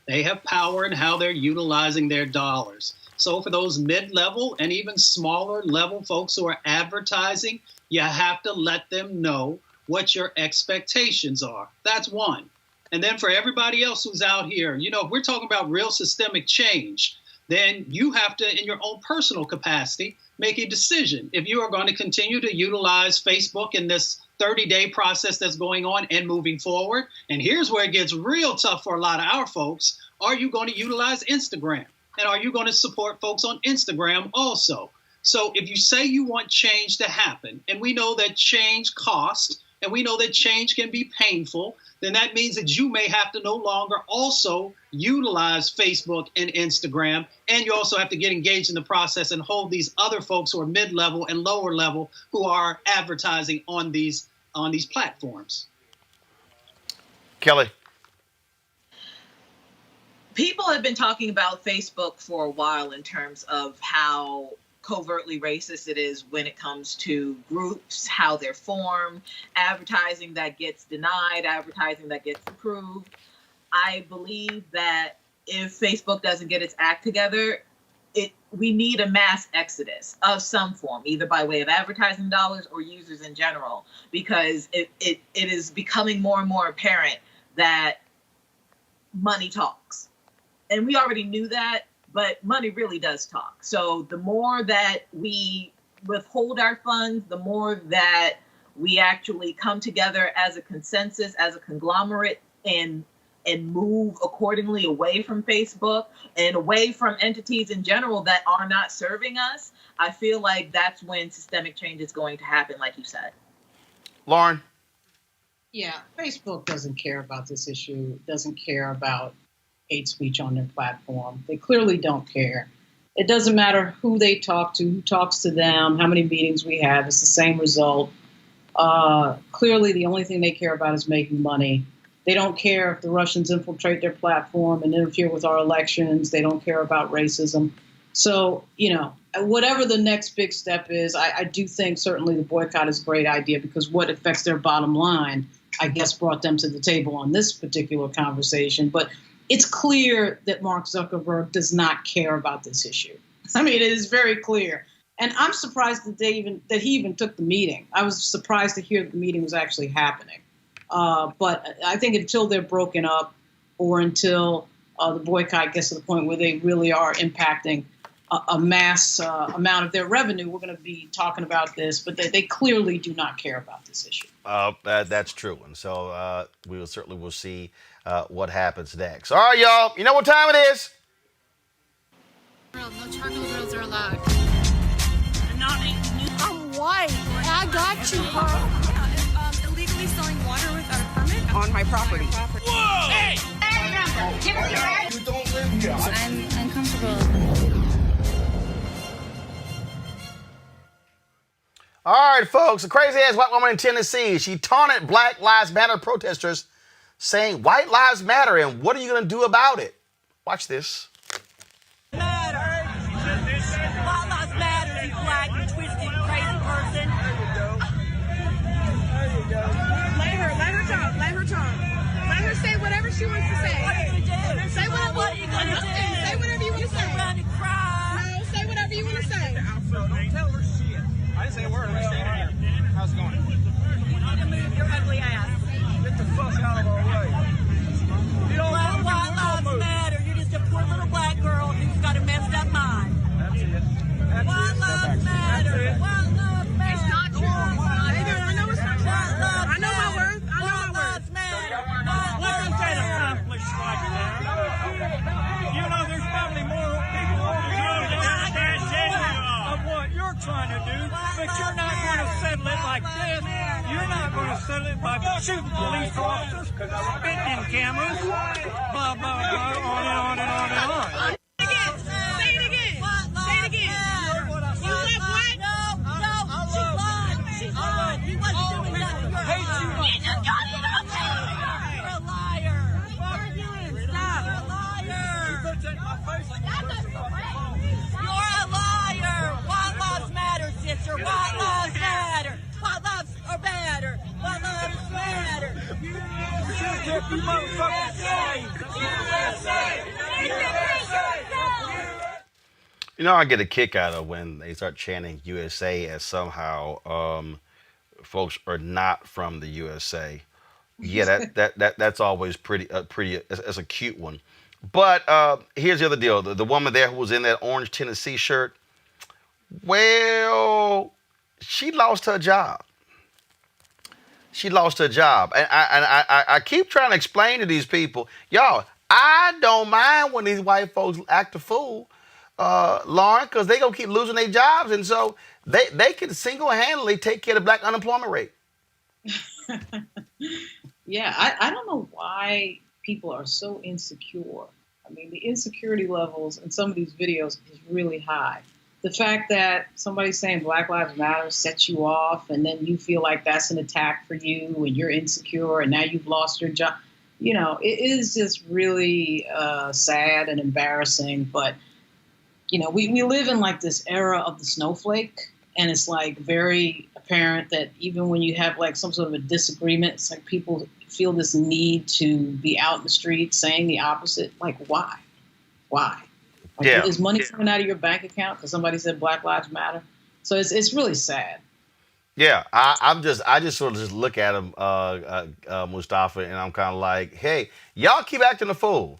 They have power in how they're utilizing their dollars. So for those mid-level and even smaller level folks who are advertising, you have to let them know what your expectations are. That's one. And then for everybody else who's out here, you know, if we're talking about real systemic change, then you have to, in your own personal capacity, make a decision. If you are going to continue to utilize Facebook in this 30-day process that's going on and moving forward, and here's where it gets real tough for a lot of our folks, are you going to utilize Instagram? And are you going to support folks on Instagram also? So if you say you want change to happen, and we know that change costs, and we know that change can be painful, then that means that you may have to no longer also utilize Facebook and Instagram, and you also have to get engaged in the process and hold these other folks who are mid-level and lower level who are advertising on these platforms. Kelly. People have been talking about Facebook for a while in terms of how covertly racist it is when it comes to groups, how they're formed, advertising that gets denied, advertising that gets approved. I believe that if Facebook doesn't get its act together, we need a mass exodus of some form, either by way of advertising dollars or users in general, because it is becoming more and more apparent that money talks. And we already knew that, but money really does talk. So the more that we withhold our funds, the more that we actually come together as a consensus, as a conglomerate, and move accordingly away from Facebook and away from entities in general that are not serving us, I feel like that's when systemic change is going to happen, like you said. Lauren? Yeah, Facebook doesn't care about this issue, doesn't care about hate speech on their platform. They clearly don't care. It doesn't matter who they talk to, who talks to them, how many meetings we have. It's the same result. Clearly, the only thing they care about is making money. They don't care if the Russians infiltrate their platform and interfere with our elections. They don't care about racism. So, you know, whatever the next big step is, I do think certainly the boycott is a great idea, because what affects their bottom line, I guess, brought them to the table on this particular conversation. But it's clear that Mark Zuckerberg does not care about this issue. I mean, it is very clear. And I'm surprised that he even took the meeting. I was surprised to hear that the meeting was actually happening. But I think until they're broken up, or until the boycott gets to the point where they really are impacting a mass amount of their revenue, we're going to be talking about this. But they clearly do not care about this issue. That's true. And so we will see what happens next. All right, y'all. You know what time it is? No charcoal grills are allowed. I'm white. I got you, Carl. Yeah, illegally selling water without a permit on my property. Whoa! Hey! You don't live here. I'm uncomfortable. All right, folks. A crazy-ass white woman in Tennessee. She taunted Black Lives Matter protesters, saying white lives matter, and what are you going to do about it? Watch this. Matter. White lives matter, you black, you twisted, crazy person. There you go. Let her talk. Let her say whatever she wants to say. What are you going to do? Say whatever What are you going to do? Say whatever you want to say. You run and cry. No, say whatever you want to say. Don't tell her shit. I didn't say a word. I'm standing here. How's it going? You need to move your ugly ass. Get the fuck out of our way. You don't White lives matter. You're just a poor little black girl who's got a messed up mind. That's it. White lives matter. White lives matter. It's not true. I know it's not true. I know my worth. White lives matter. Look at that accomplished like that. You know, there's probably more people over here that understand of what you're trying to do, but you're not going to settle it like this. You're not going to settle it by shooting police officers, spitting in cameras, blah, blah, blah, on and on and on. Say it again. Say it again. You love what? No, she lied. He wasn't doing nothing. You're a liar. Stop. You're a liar. You're a liar. White lives matter, sister. White lives matter. White lives are better. White lives matter. You motherfucking slaves. You know, I get a kick out of when they start chanting USA as somehow folks are not from the USA. Yeah, that's always pretty. That's a cute one. But here's the other deal: the woman there who was in that orange Tennessee shirt. Well, she lost her job. She lost her job, and I keep trying to explain to these people, y'all. I don't mind when these white folks act a fool, Lauren, because they gonna keep losing their jobs, and so they can single-handedly take care of the black unemployment rate. Yeah, I don't know why people are so insecure. I mean, the insecurity levels in some of these videos is really high. The fact that somebody's saying Black Lives Matter sets you off, and then you feel like that's an attack for you, and you're insecure, and now you've lost your job. You know, it is just really sad and embarrassing. But, you know, we live in like this era of the snowflake, and it's like very apparent that even when you have like some sort of a disagreement, it's like people feel this need to be out in the street saying the opposite. Like, why? Like, yeah. Is money coming out of your bank account because somebody said Black Lives Matter? So it's really sad. Yeah, I just sort of just look at him, Mustafa, and I'm kind of like, hey, y'all keep acting a fool,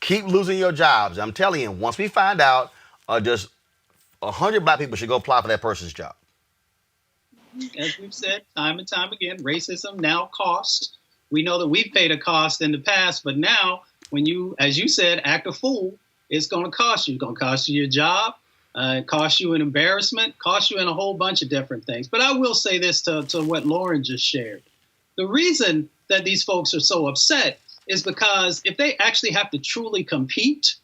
keep losing your jobs. I'm telling you, once we find out, just 100 black people should go apply for that person's job. As we've said time and time again, racism now costs. We know that we've paid a cost in the past, but now when you, as you said, act a fool, it's going to cost you. It's going to cost you your job, cost you an embarrassment, cost you in a whole bunch of different things. But I will say this to what Lauren just shared. The reason that these folks are so upset is because if they actually have to truly compete,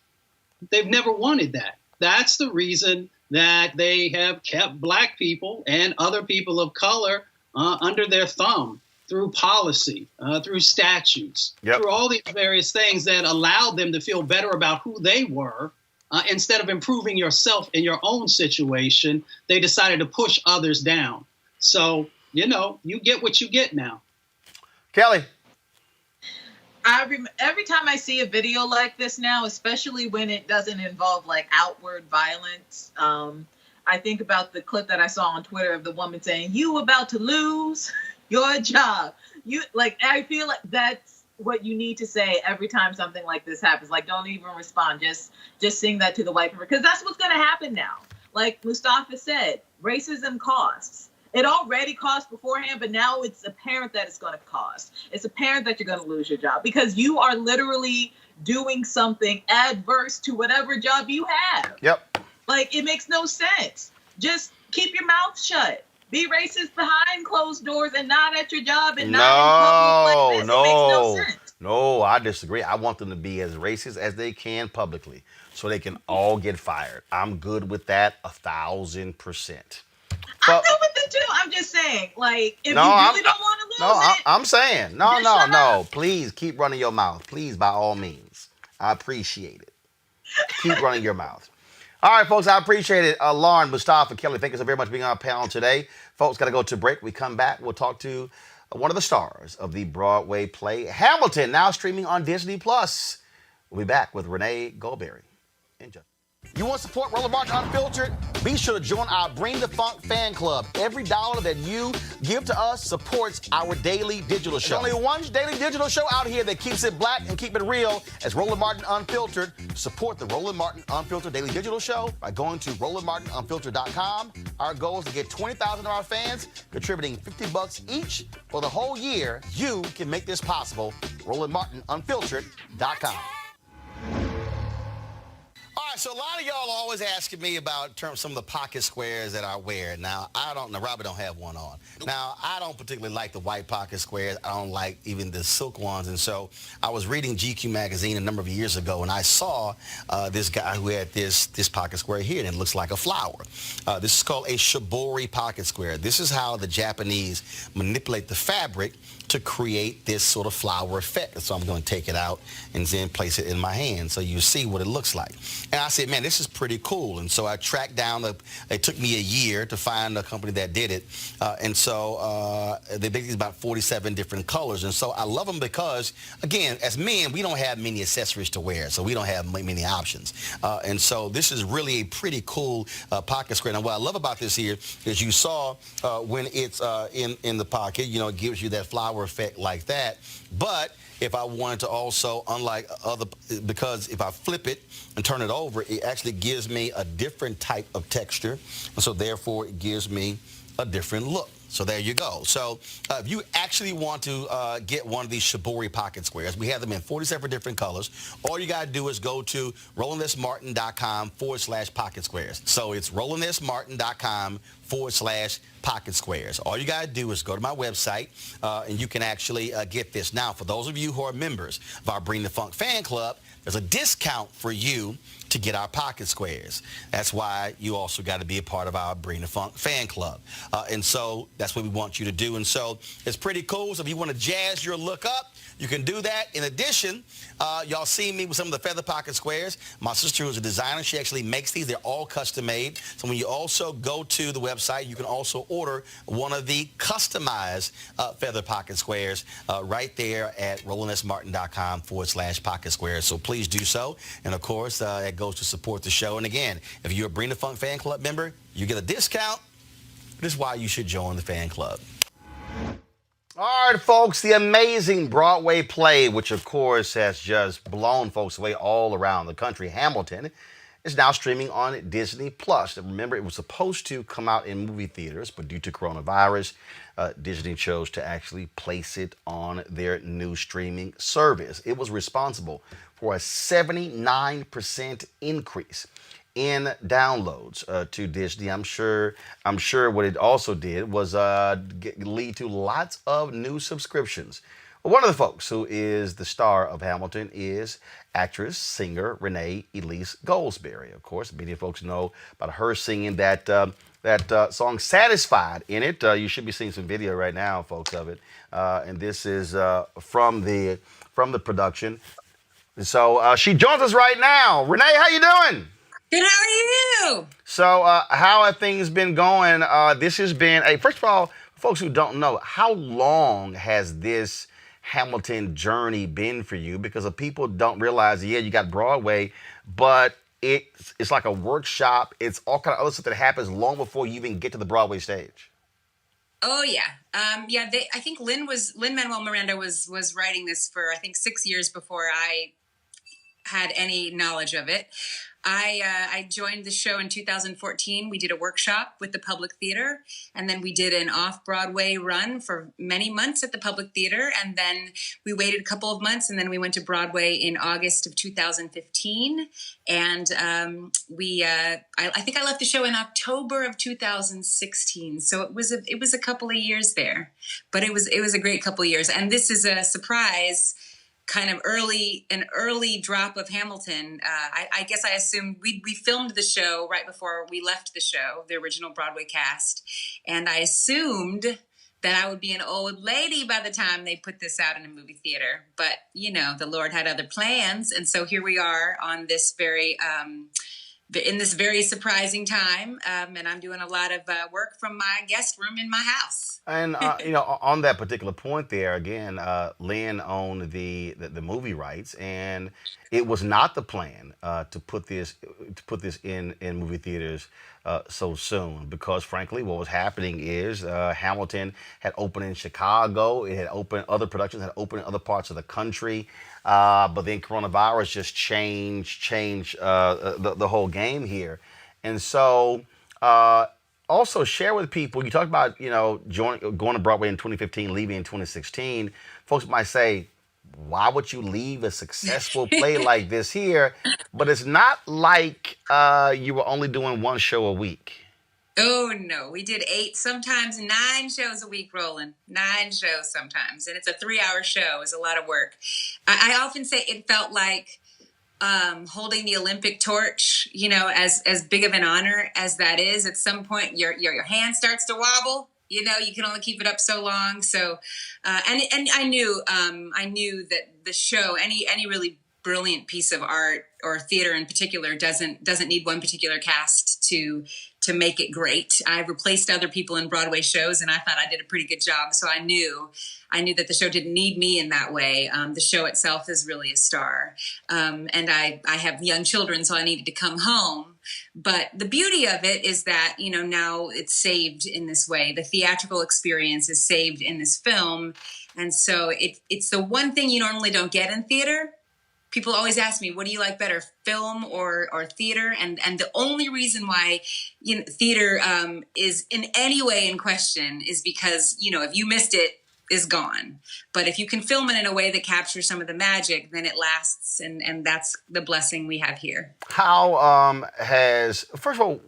they've never wanted that. That's the reason that they have kept black people and other people of color under their thumb through policy, through statutes, through all these various things that allowed them to feel better about who they were. Instead of improving yourself in your own situation, they decided to push others down. So, you know, you get what you get now. Kelly. Every time I see a video like this now, especially when it doesn't involve like outward violence, I think about the clip that I saw on Twitter of the woman saying, "You about to lose your job." You like, I feel like that's what you need to say every time something like this happens. Like, don't even respond. Just sing that to the white people, because that's what's going to happen now. Like Mustafa said, racism costs. It already cost beforehand, but now it's apparent that it's going to cost. It's apparent that you're going to lose your job because you are literally doing something adverse to whatever job you have. Yep. Like, it makes no sense. Just keep your mouth shut. Be racist behind closed doors and not at your job and not in public like this. It makes no sense. No, I disagree. I want them to be as racist as they can publicly so they can all get fired. I'm good with that 1,000%. I'm good with it too. I'm just saying, like, if you really don't want to lose it. I'm saying, no. Please keep running your mouth. Please, by all means. I appreciate it. Keep running your mouth. All right, folks, I appreciate it. Lauren, Mustafa, Kelly, thank you so very much for being on our panel today. Folks, got to go to break. We come back. We'll talk to one of the stars of the Broadway play, Hamilton, now streaming on Disney+. We'll be back with Renee Goldberry in just. You want to support Roland Martin Unfiltered? Be sure to join our Bring the Funk fan club. Every dollar that you give to us supports our daily digital show. There's only one daily digital show out here that keeps it black and keep it real as Roland Martin Unfiltered. Support the Roland Martin Unfiltered daily digital show by going to RolandMartinUnfiltered.com. Our goal is to get 20,000 of our fans contributing $50 each for the whole year. You can make this possible. RolandMartinUnfiltered.com. All right, so a lot of y'all are always asking me about some of the pocket squares that I wear. Now, Robert don't have one on. Now, I don't particularly like the white pocket squares. I don't like even the silk ones. And so I was reading GQ magazine a number of years ago, and I saw this guy who had this pocket square here, and it looks like a flower. This is called a shibori pocket square. This is how the Japanese manipulate the fabric to create this sort of flower effect. So I'm going to take it out and then place it in my hand so you see what it looks like. And I said, man, this is pretty cool. And so I tracked down, it took me a year to find a company that did it. And so they make these about 47 different colors. And so I love them because, again, as men, we don't have many accessories to wear. So we don't have many options. And so this is really a pretty cool pocket square. Now, what I love about this here is you saw when it's in the pocket, you know, it gives you that flower effect like that. But if I wanted to also, unlike other, because if I flip it and turn it over, it actually gives me a different type of texture. And so therefore it gives me a different look. So there you go. So if you actually want to get one of these shibori pocket squares, we have them in 47 different colors. All you got to do is go to RolandSMartin.com/pocket squares. So it's RolandSMartin.com/pocket squares. All you got to do is go to my website and you can actually get this. Now, for those of you who are members of our Bring the Funk fan club, there's a discount for you to get our pocket squares. That's why you also got to be a part of our Bring the Funk fan club. And so that's what we want you to do. And so it's pretty cool. So if you want to jazz your look up, you can do that. In addition, y'all see me with some of the feather pocket squares. My sister, who's a designer, she actually makes these. They're all custom made. So when you also go to the website, you can also order one of the customized feather pocket squares right there at RolandSMartin.com/pocket squares. So please do so. And of course, it goes to support the show. And again, if you're a Bring the Funk fan club member, you get a discount. This is why you should join the fan club. All right, folks, the amazing Broadway play, which of course has just blown folks away all around the country, Hamilton, is now streaming on Disney+. And remember, it was supposed to come out in movie theaters, but due to coronavirus, Disney chose to actually place it on their new streaming service. It was responsible for a 79% increase in downloads to Disney. I'm sure what it also did was lead to lots of new subscriptions. One of the folks who is the star of Hamilton is actress, singer Renee Elise Goldsberry. Of course, many folks know about her singing that song "Satisfied" in it. You should be seeing some video right now, folks, of it. And this is from the production. So she joins us right now. Renee, how you doing? Good, how are you? So how have things been going? This has been first of all, folks who don't know, how long has this Hamilton journey been for you? Because people don't realize, yeah, you got Broadway, but it's like a workshop. It's all kind of other stuff that happens long before you even get to the Broadway stage. Oh yeah, I think Lin-Manuel Miranda was writing this for I think 6 years before I had any knowledge of it. I joined the show in 2014. We did a workshop with the Public Theater, and then we did an off-Broadway run for many months at the Public Theater, and then we waited a couple of months, and then we went to Broadway in August of 2015. And I think I left the show in October of 2016. So it was a couple of years there, but it was a great couple of years. And this is a surprise. Kind of an early drop of Hamilton. I guess I assumed we filmed the show right before we left the show, the original Broadway cast, and I assumed that I would be an old lady by the time they put this out in a movie theater. But the Lord had other plans, and so here we are on this in this very surprising time, and I'm doing a lot of work from my guest room in my house. And on that particular point, there again, Lynn owned the movie rights, and it was not the plan to put this in movie theaters so soon, because frankly, what was happening is Hamilton had opened in Chicago, it had opened, other productions had opened in other parts of the country, but then coronavirus just changed the whole game here, and so. Also, share with people, you talked about, going to Broadway in 2015, leaving in 2016. Folks might say, why would you leave a successful play like this here? But it's not like you were only doing one show a week. Oh, no. We did 8, sometimes 9 shows a week, Roland. 9 shows sometimes. And it's a 3-hour show. It's a lot of work. I often say it felt like holding the Olympic torch, as big of an honor as that is. At some point, your hand starts to wobble. You can only keep it up so long. So, and I knew that the show, any really brilliant piece of art or theater in particular, doesn't need one particular cast to make it great. I've replaced other people in Broadway shows, and I thought I did a pretty good job. So I knew that the show didn't need me in that way. The show itself is really a star. And I have young children, so I needed to come home. But the beauty of it is that, now it's saved in this way. The theatrical experience is saved in this film. And so it's the one thing you normally don't get in theater. People always ask me, what do you like better, film or theater? And the only reason why theater is in any way in question is because, if you missed it, is gone. But if you can film it in a way that captures some of the magic, then it lasts. And that's the blessing we have here. How first of all,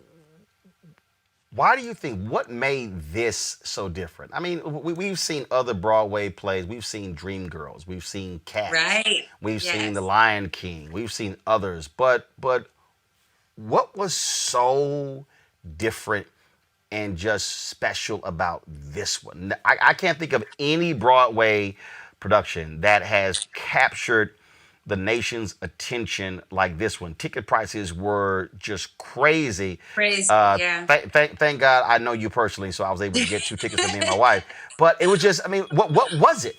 why do you think, what made this so different? I mean, we've seen other Broadway plays. We've seen Dreamgirls. We've seen Cats. Right. We've seen The Lion King. We've seen others. But what was so different and just special about this one? I can't think of any Broadway production that has captured the nation's attention like this one. Ticket prices were just crazy. Yeah. Thank God I know you personally, so I was able to get 2 tickets for me and my wife. But it was just, what was it?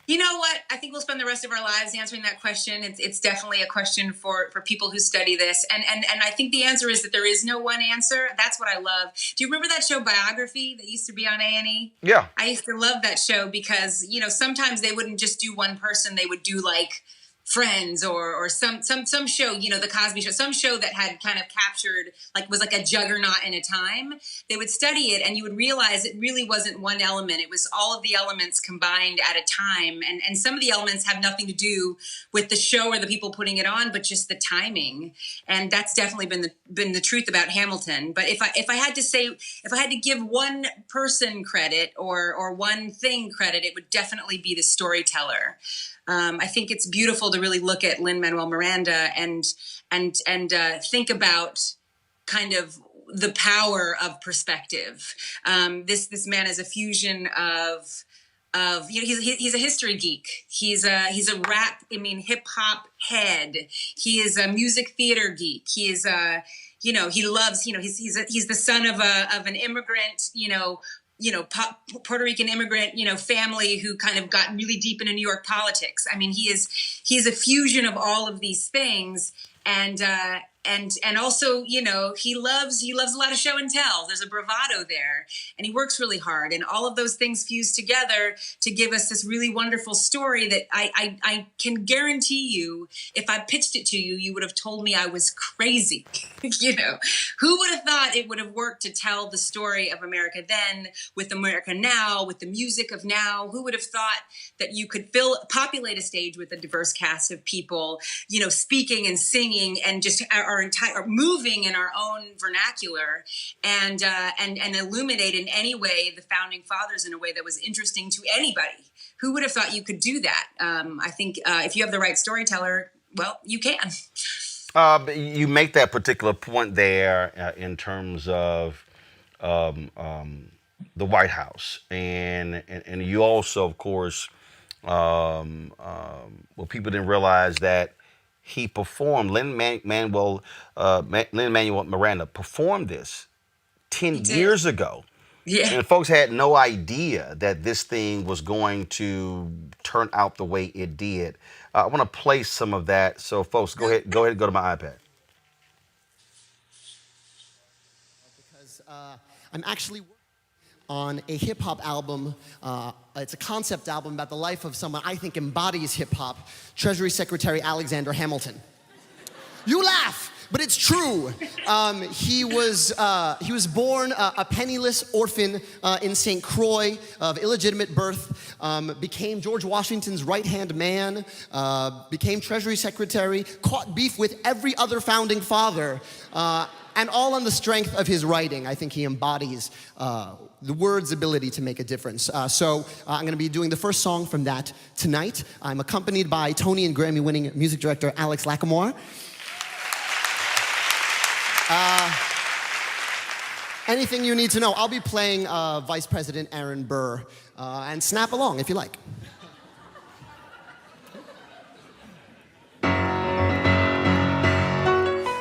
You know what? I think we'll spend the rest of our lives answering that question. It's definitely a question for people who study this. And I think the answer is that there is no one answer. That's what I love. Do you remember that show Biography that used to be on A&E? Yeah. I used to love that show because, sometimes they wouldn't just do one person. They would do like Friends or some show, the Cosby Show, some show that had kind of captured, was like a juggernaut in a time. They would study it and you would realize it really wasn't one element. It was all of the elements combined at a time. And some of the elements have nothing to do with the show or the people putting it on, but just the timing. And that's definitely been the truth about Hamilton. But if I had to give one person credit or one thing credit, it would definitely be the storyteller. I think it's beautiful to really look at Lin-Manuel Miranda and think about kind of the power of perspective. This man is a fusion of he's a history geek. He's a rap, hip hop head. He is a music theater geek. He is he loves, he's the son of an immigrant, Puerto Rican immigrant, family who kind of got really deep into New York politics. He's a fusion of all of these things. And also, you know, he loves a lot of show and tell. There's a bravado there, and he works really hard. And all of those things fuse together to give us this really wonderful story that I can guarantee you, if I pitched it to you, you would have told me I was crazy. You know, who would have thought it would have worked to tell the story of America then with America now, with the music of now? Who would have thought that you could populate a stage with a diverse cast of people, you know, speaking and singing and just our entire moving in our own vernacular and illuminate in any way the founding fathers in a way that was interesting to anybody? Who would have thought you could do that? I think if you have the right storyteller, well, you can. You make that particular point there in terms of the White House, and you also, of course, well, people didn't realize that he performed. Lin-Manuel Miranda performed this 10 years ago. Yeah. And folks had no idea that this thing was going to turn out the way it did. I want to play some of that. So, folks, go ahead and go to my iPad. Because I'm actually working on a hip-hop album. It's a concept album about the life of someone I think embodies hip-hop, Treasury Secretary Alexander Hamilton. You laugh, but it's true. He was born a penniless orphan in St. Croix of illegitimate birth, became George Washington's right-hand man, became Treasury Secretary, caught beef with every other founding father, and all on the strength of his writing. I think he embodies the word's ability to make a difference. So I'm going to be doing the first song from that tonight. I'm accompanied by Tony and Grammy-winning music director Alex Lacamoire. Anything you need to know. I'll be playing Vice President Aaron Burr, and snap along if you like.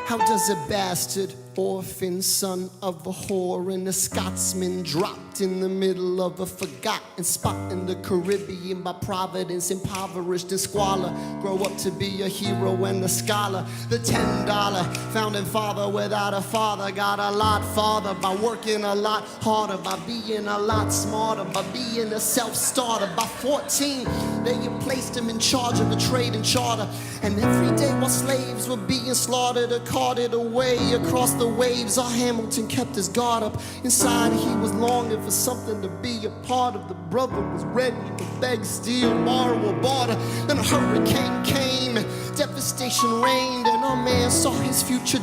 How does a bastard orphan son of a whore and a Scotsman dropped in the middle of a forgotten spot in the Caribbean by providence, impoverished in squalor, grow up to be a hero and a scholar? The $10 founding father without a father got a lot farther by working a lot harder, by being a lot smarter, by being a self-starter. By 14, they placed him in charge of the trade and charter, and every day while slaves were being slaughtered or carted away across the waves, our Hamilton kept his guard up. Inside he was longing for something to be a part of. The brother was ready to beg, steal, borrow, or barter. Then a hurricane came, devastation reigned, and our man saw his future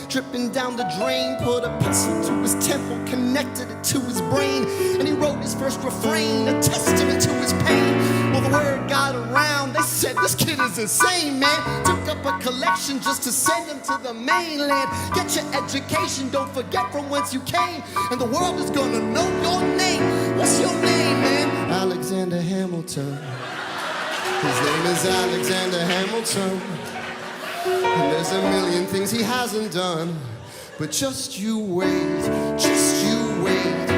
dripping down the drain. Put a pencil to his temple, connected it to his brain, and he wrote his first refrain, a testament to his pain. Well, the word got around, they said, this kid is insane, man. Took up a collection just to send him to the mainland. Get your education, don't forget from whence you came, and the world is gonna know your name. What's your name, man? Alexander Hamilton. His name is Alexander Hamilton. And there's a million things he hasn't done, but just you wait, just you wait.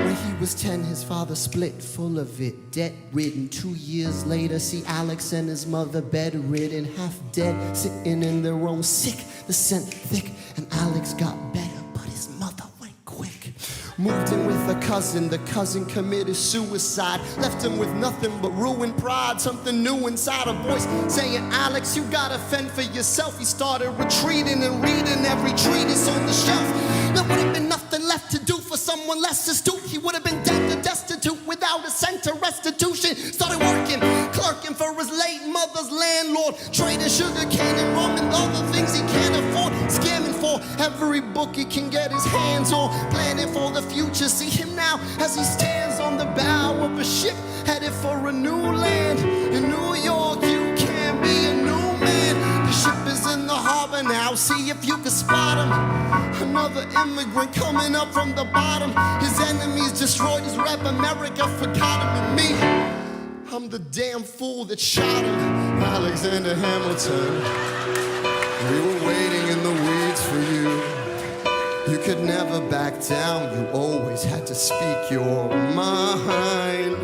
When he was 10, his father split, full of it, debt-ridden. 2 years later, see Alex and his mother bedridden, half dead, sitting in their own sick, the scent thick, and Alex got better, but his mother went quick. Moved in with a cousin, the cousin committed suicide, left him with nothing but ruined pride. Something new inside, a voice saying, Alex, you gotta fend for yourself. He started retreating and reading every treatise on the shelf. There would have been nothing left to do for someone less astute. He would have been dead and destitute without a cent of restitution. Started working, clerking for his late mother's landlord, trading sugar cane and rum and other things he can't afford, scamming for every book he can get his hands on, planning for the future. See him now as he stands on the bow of a ship headed for a new land. In New York, you can be a new man. The ship is in the harbor now, see if you can spot him. Another immigrant coming up from the bottom. His enemies destroyed his rep, America forgot him. And me, I'm the damn fool that shot him. Alexander Hamilton, we were waiting in the weeds for you. You could never back down, you always had to speak your mind.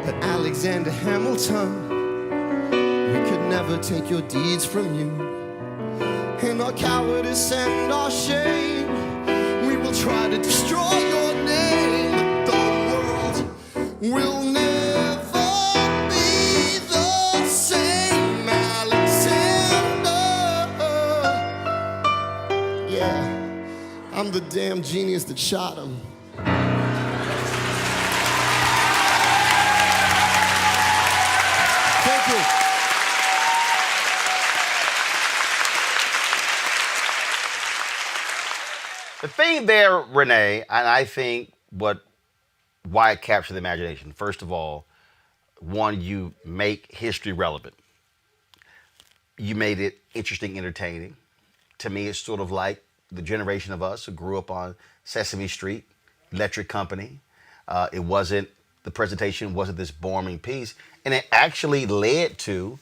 But Alexander Hamilton, we could never take your deeds from you. in our cowardice and our shame. We will try to destroy your name, but the world will never be the same, Alexander. Yeah, I'm the damn genius that shot him. Thank you. The thing there, Renee, and I think why it captured the imagination. First of all, one, you make history relevant. You made it interesting, entertaining. To me, it's sort of like the generation of us who grew up on Sesame Street, Electric Company. The presentation wasn't this boring piece, and it actually led to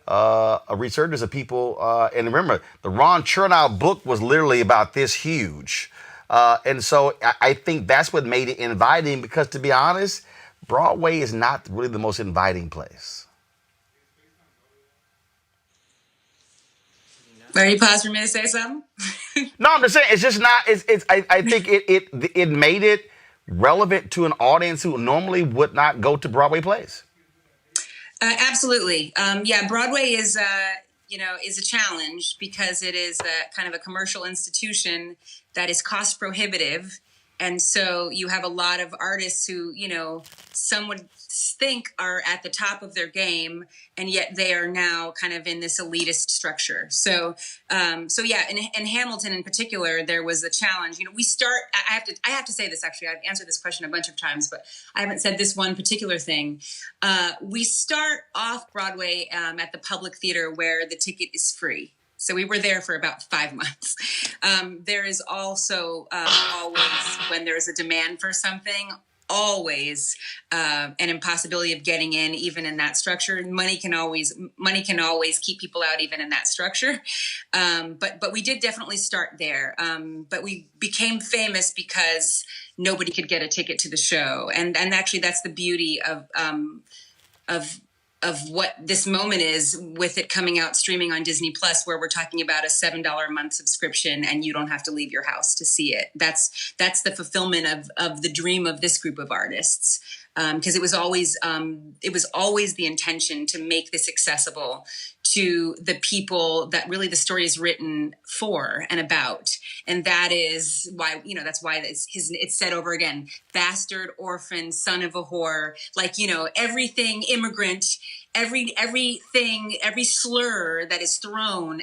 a resurgence of people. And remember, the Ron Chernow book was literally about this huge. And so I think that's what made it inviting, because to be honest, Broadway is not really the most inviting place. Are you paused for me to say something? No, I'm just saying it's just not. I think it made it relevant to an audience who normally would not go to Broadway plays. Absolutely. Yeah, Broadway is a challenge because it is kind of a commercial institution that is cost prohibitive. And so you have a lot of artists who, some would think are at the top of their game, and yet they are now kind of in this elitist structure. So yeah, in Hamilton in particular, there was a challenge. I have to say this, actually. I've answered this question a bunch of times, but I haven't said this one particular thing. We start off Broadway at the Public Theater, where the ticket is free. So we were there for about 5 months. There is also always, when there's a demand for something, always an impossibility of getting in, even in that structure. Money can always keep people out, even in that structure. But we did definitely start there. But we became famous because nobody could get a ticket to the show, and actually that's the beauty of what this moment is, with it coming out streaming on Disney Plus, where we're talking about a $7 a month subscription and you don't have to leave your house to see it. That's the fulfillment of the dream of this group of artists. Because it was always the intention to make this accessible to the people that really the story is written for and about. And that is why, that's why it's said over again: bastard, orphan, son of a whore, everything, immigrant, everything, every slur that is thrown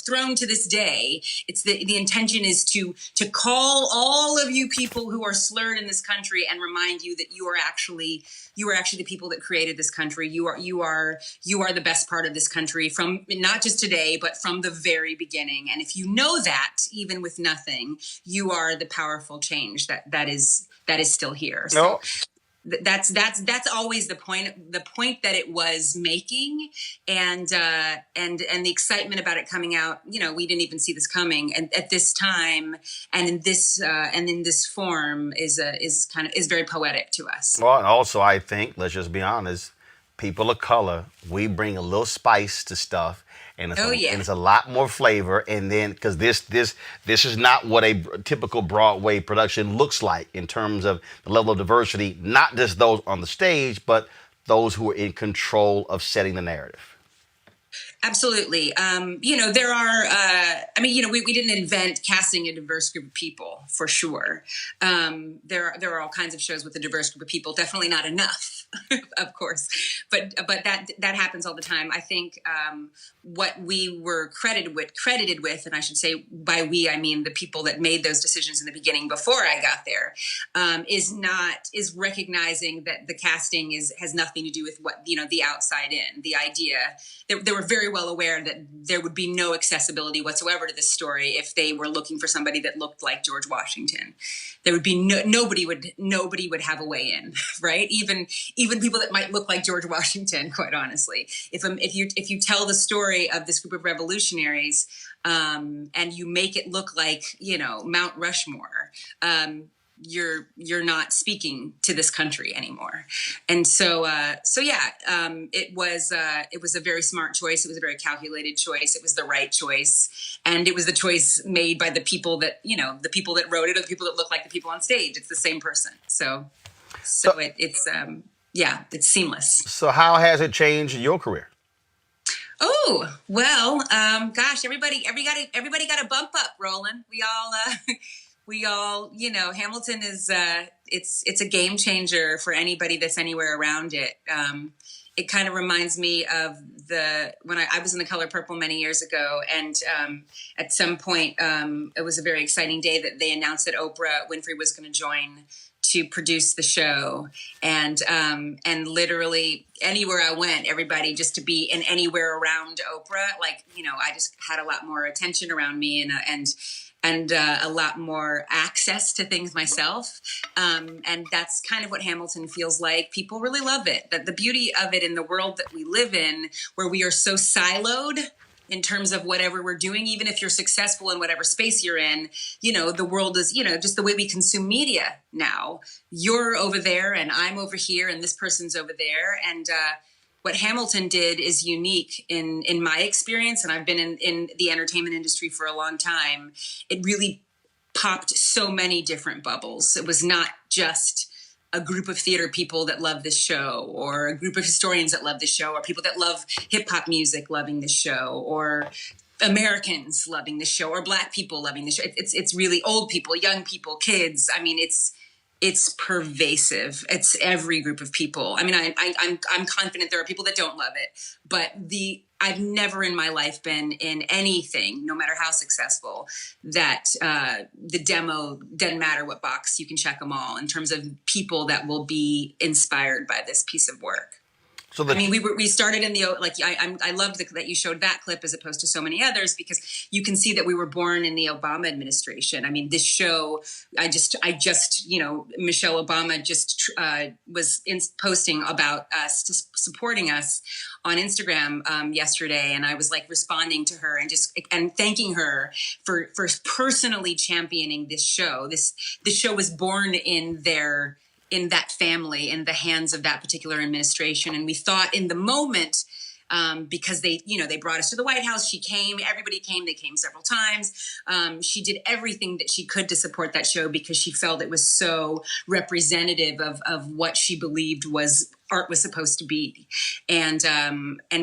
thrown to this day. It's the intention is to call all of you people who are slurred in this country and remind you that you are actually the people that created this country. You are the best part of this country, from not just today, but from the very beginning. And if you know that, even with nothing, you are the powerful change that is still here. So that's always the point that it was making, and the excitement about it coming out. We didn't even see this coming, and at this time and in this form is very poetic to us. Well, and also I think, let's just be honest, people of color, we bring a little spice to stuff. And it's a lot more flavor. And then, because this is not what a typical Broadway production looks like in terms of the level of diversity, not just those on the stage, but those who are in control of setting the narrative. Absolutely. There are, we didn't invent casting a diverse group of people, for sure. There are all kinds of shows with a diverse group of people, definitely not enough, of course. But that happens all the time. I think what we were credited with, and I should say by we, I mean the people that made those decisions in the beginning before I got there, is recognizing that the casting has nothing to do with what, the outside in, the idea. They were very well aware that there would be no accessibility whatsoever to this story if they were looking for somebody that looked like George Washington. There would be nobody would have a way in, right? Even people that might look like George Washington, quite honestly. If you tell the story of this group of revolutionaries, and you make it look like, Mount Rushmore, you're not speaking to this country anymore. And so it was a very smart choice. It was a very calculated choice. It was the right choice, and it was the choice made by the people that the people that wrote it, or the people that look like the people on stage. It's the same person. So it's seamless. So how has it changed your career? Oh, well, gosh, everybody got a bump up, Roland. We all, Hamilton is, it's a game changer for anybody that's anywhere around it. It kind of reminds me of when I was in The Color Purple many years ago. And at some point, it was a very exciting day that they announced that Oprah Winfrey was going to join to produce the show, and literally anywhere I went, everybody just to be in anywhere around Oprah, I just had a lot more attention around me and a lot more access to things myself, and that's kind of what Hamilton feels like. People really love it. That the beauty of it in the world that we live in, where we are so siloed in terms of whatever we're doing, even if you're successful in whatever space you're in, the world is, just the way we consume media now. You're over there and I'm over here and this person's over there. And what Hamilton did is unique in my experience. And I've been in the entertainment industry for a long time. It really popped so many different bubbles. It was not just a group of theater people that love this show, or a group of historians that love this show, or people that love hip hop music loving this show, or Americans loving this show, or Black people loving this show. It's really old people, young people, kids. I mean, it's pervasive. It's every group of people. I mean, I'm confident there are people that don't love it, but I've never in my life been in anything, no matter how successful, that the demo doesn't matter what box, you can check them all in terms of people that will be inspired by this piece of work. So we started in I loved that you showed that clip as opposed to so many others, because you can see that we were born in the Obama administration. I mean, this show, Michelle Obama just was posting about us, just supporting us on Instagram yesterday, and I was responding to her and thanking her for personally championing this show. This show was born in that family, in the hands of that particular administration. And we thought in the moment, because they brought us to the White House, everybody came, they came several times. She did everything that she could to support that show because she felt it was so representative of what she believed art was supposed to be. And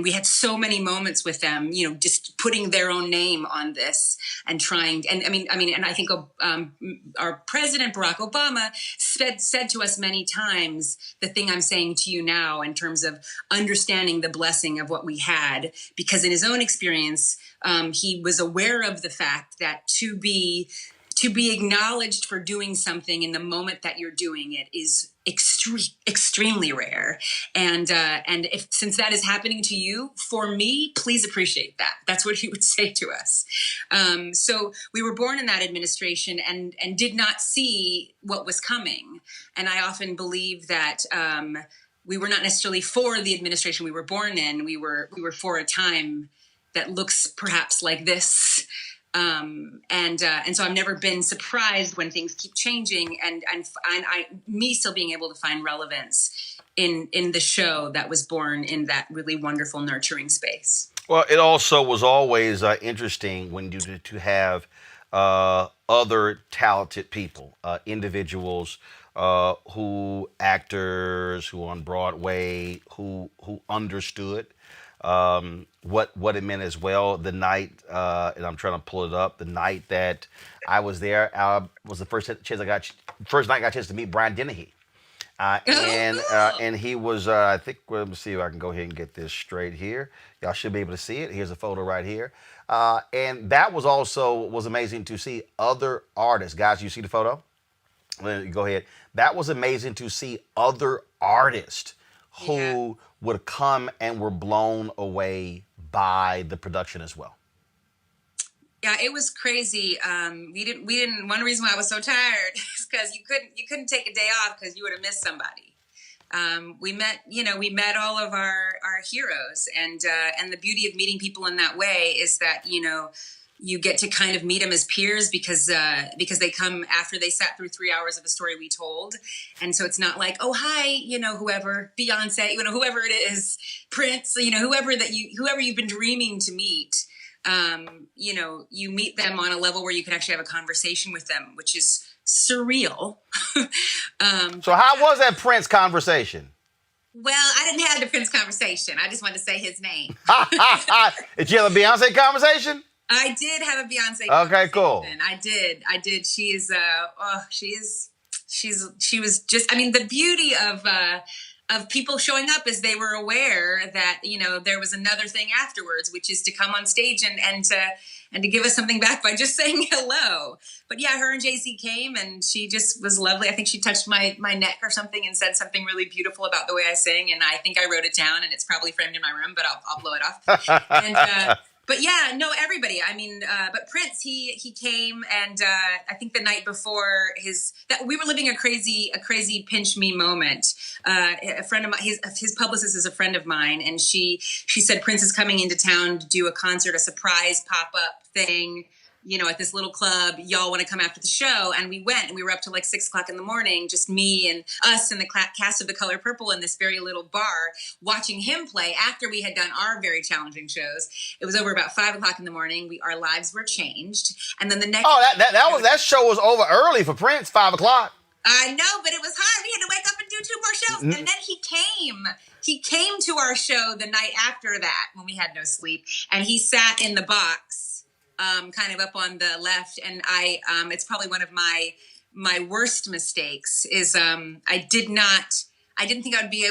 we had so many moments with them, just putting their own name on this and trying. And I think our president, Barack Obama, said to us many times the thing I'm saying to you now in terms of understanding the blessing of what we had, because in his own experience, he was aware of the fact that to be acknowledged for doing something in the moment that you're doing it is extremely rare. And since that is happening to you, for me, please appreciate that. That's what he would say to us. So we were born in that administration and did not see what was coming. And I often believe that we were not necessarily for the administration we were born in. We were for a time that looks perhaps like this. And so I've never been surprised when things keep changing, and me still being able to find relevance in the show that was born in that really wonderful, nurturing space. Well, it also was always interesting when you to have other talented people, individuals, actors who on Broadway, who understood what it meant as well. The night, and I'm trying to pull it up, the night that I was there was the first night I got a chance to meet Brian Dennehy. And he was, I think, let me see if I can go ahead and get this straight here. Y'all should be able to see it. Here's a photo right here. And that was amazing to see other artists. Guys, you see the photo? Go ahead. That was amazing to see other artists who would come and were blown away by the production as well. Yeah, it was crazy. We didn't. One reason why I was so tired is because you couldn't take a day off because you would have missed somebody. We met all of our heroes, and the beauty of meeting people in that way is that you get to kind of meet them as peers because they come after they sat through 3 hours of a story we told. And so it's not like, oh, hi, you know, whoever, Beyonce, you know, whoever it is, Prince, you know, whoever you've been dreaming to meet, you know, you meet them on a level where you can actually have a conversation with them, which is surreal. So how was that Prince conversation? Well, I didn't have the Prince conversation. I just wanted to say his name. Did you have a Beyonce conversation? I did have a Beyonce. Okay, cool. I did. She was just, I mean, the beauty of people showing up is they were aware that, you know, there was another thing afterwards, which is to come on stage and to give us something back by just saying hello. But yeah, her and Jay-Z came and she just was lovely. I think she touched my neck or something and said something really beautiful about the way I sing. And I think I wrote it down and it's probably framed in my room, but I'll blow it off. And, but yeah, no, everybody. I mean, but Prince, he came, and I think the night before that we were living a crazy pinch me moment. A friend of mine, his publicist is a friend of mine, and she said Prince is coming into town to do a concert, a surprise pop up thing, you know, at this little club. Y'all want to come after the show? And we went, and we were up till like 6 o'clock in the morning, just me and us and the cast of The Color Purple in this very little bar, watching him play after we had done our very challenging shows. It was over about 5 o'clock in the morning. Our lives were changed. And then the next... Oh, that show was over early for Prince, 5 o'clock. I know, but it was hard. We had to wake up and do 2 more shows. Mm-hmm. And then he came. He came to our show the night after that when we had no sleep. And he sat in the box, kind of up on the left, and it's probably one of my worst mistakes is I didn't think I'd be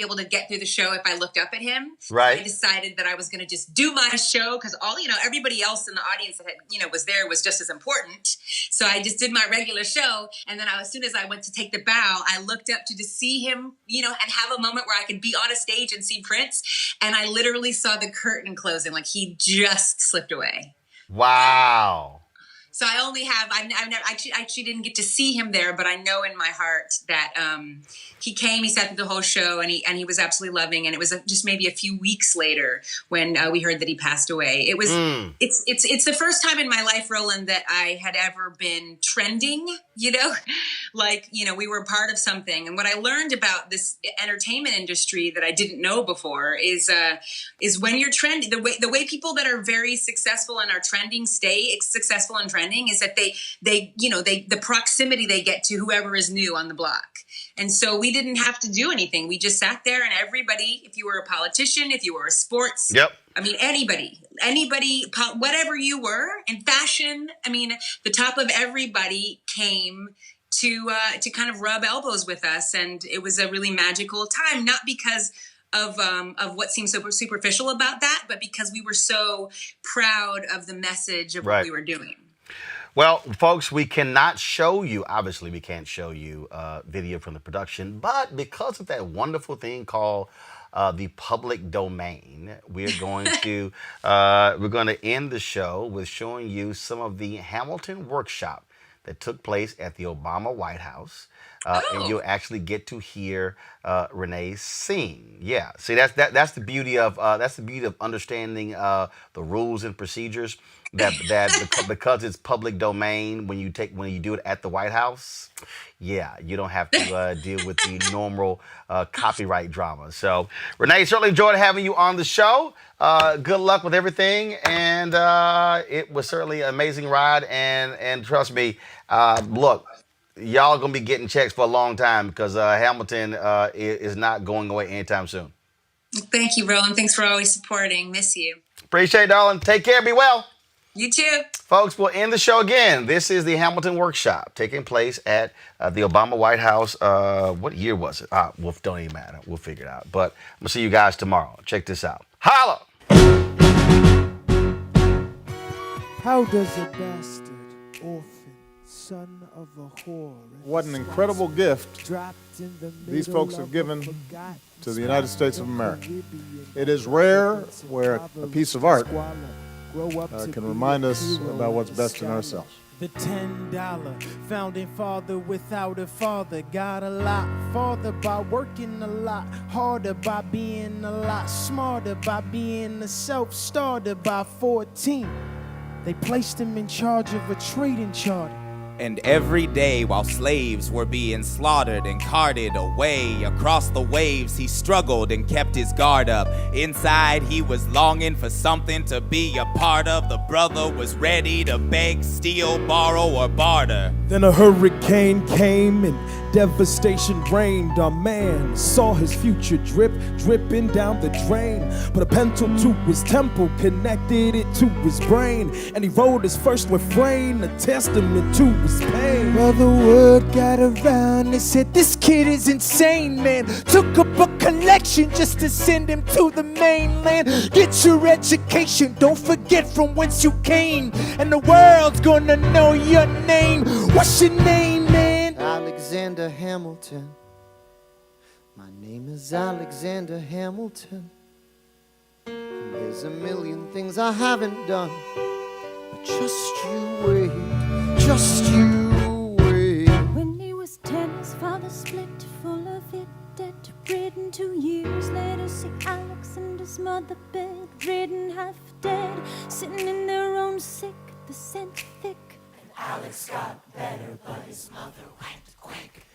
able to get through the show if I looked up at him. Right. I decided that I was going to just do my show because everybody else in the audience that was there was just as important. So I just did my regular show, and then as soon as I went to take the bow, I looked up to just see him, and have a moment where I could be on a stage and see Prince, and I literally saw the curtain closing, like he just slipped away. Wow. So I've never actually didn't get to see him there, but I know in my heart that he came, he sat through the whole show, and he was absolutely loving. And it was just maybe a few weeks later when we heard that he passed away. It was it's the first time in my life, Roland, that I had ever been trending. We were part of something. And what I learned about this entertainment industry that I didn't know before is when you're trending, the way people that are very successful and are trending stay successful and trending is that the proximity they get to whoever is new on the block. And so we didn't have to do anything. We just sat there, and everybody, if you were a politician, if you were a sports, I mean, anybody, whatever you were in fashion, I mean, the top of everybody came to kind of rub elbows with us. And it was a really magical time, not because of what seems so superficial about that, but because we were so proud of the message of what we were doing. Well, folks, we cannot show you, obviously we can't show you video from the production, but because of that wonderful thing called the public domain, we're going to end the show with showing you some of the Hamilton workshop that took place at the Obama White House. And you'll actually get to hear Renee sing. Yeah, see, that's the beauty of understanding the rules and procedures. That because it's public domain, when you do it at the White House, you don't have to deal with the normal copyright drama. So, Renee, certainly enjoyed having you on the show. Good luck with everything, and it was certainly an amazing ride. And trust me, look, y'all gonna be getting checks for a long time because Hamilton is not going away anytime soon. Thank you, Roland. Thanks for always supporting. Miss you. Appreciate it, darling. Take care. Be well. You too. Folks, we'll end the show again. This is the Hamilton Workshop taking place at the Obama White House. What year was it? Don't even matter. We'll figure it out. But I'm going to see you guys tomorrow. Check this out. Holla! How does a bastard, orphan, son of a whore... What an incredible gift these folks have given to the United States of America. It is rare where a piece of art can remind us about what's best in ourselves. The $10 founding father without a father got a lot farther by working a lot harder, by being a lot smarter, by being a self-starter by 14. They placed him in charge of a trading charter. And every day while slaves were being slaughtered and carted away across the waves, he struggled and kept his guard up. Inside he was longing for something to be a part of. The brother was ready to beg, steal, borrow, or barter. Then a hurricane came and devastation reigned. Our man saw his future dripping down the drain. Put a pencil to his temple, connected it to his brain, and he wrote his first refrain, a testament to his pain. Well, the word got around, they said this kid is insane, man. Took up a collection just to send him to the mainland. Get your education, don't forget from whence you came, and the world's gonna know your name. What's your name, man? Alexander Hamilton. My name is Alexander Hamilton. And there's a million things I haven't done, but just you wait, just you wait. When he was 10, his father split, full of it, debt-ridden. 2 years later, see Alex and his mother bedridden, half dead, sitting in their own sick, the scent thick. Alex got better, but his mother went quick.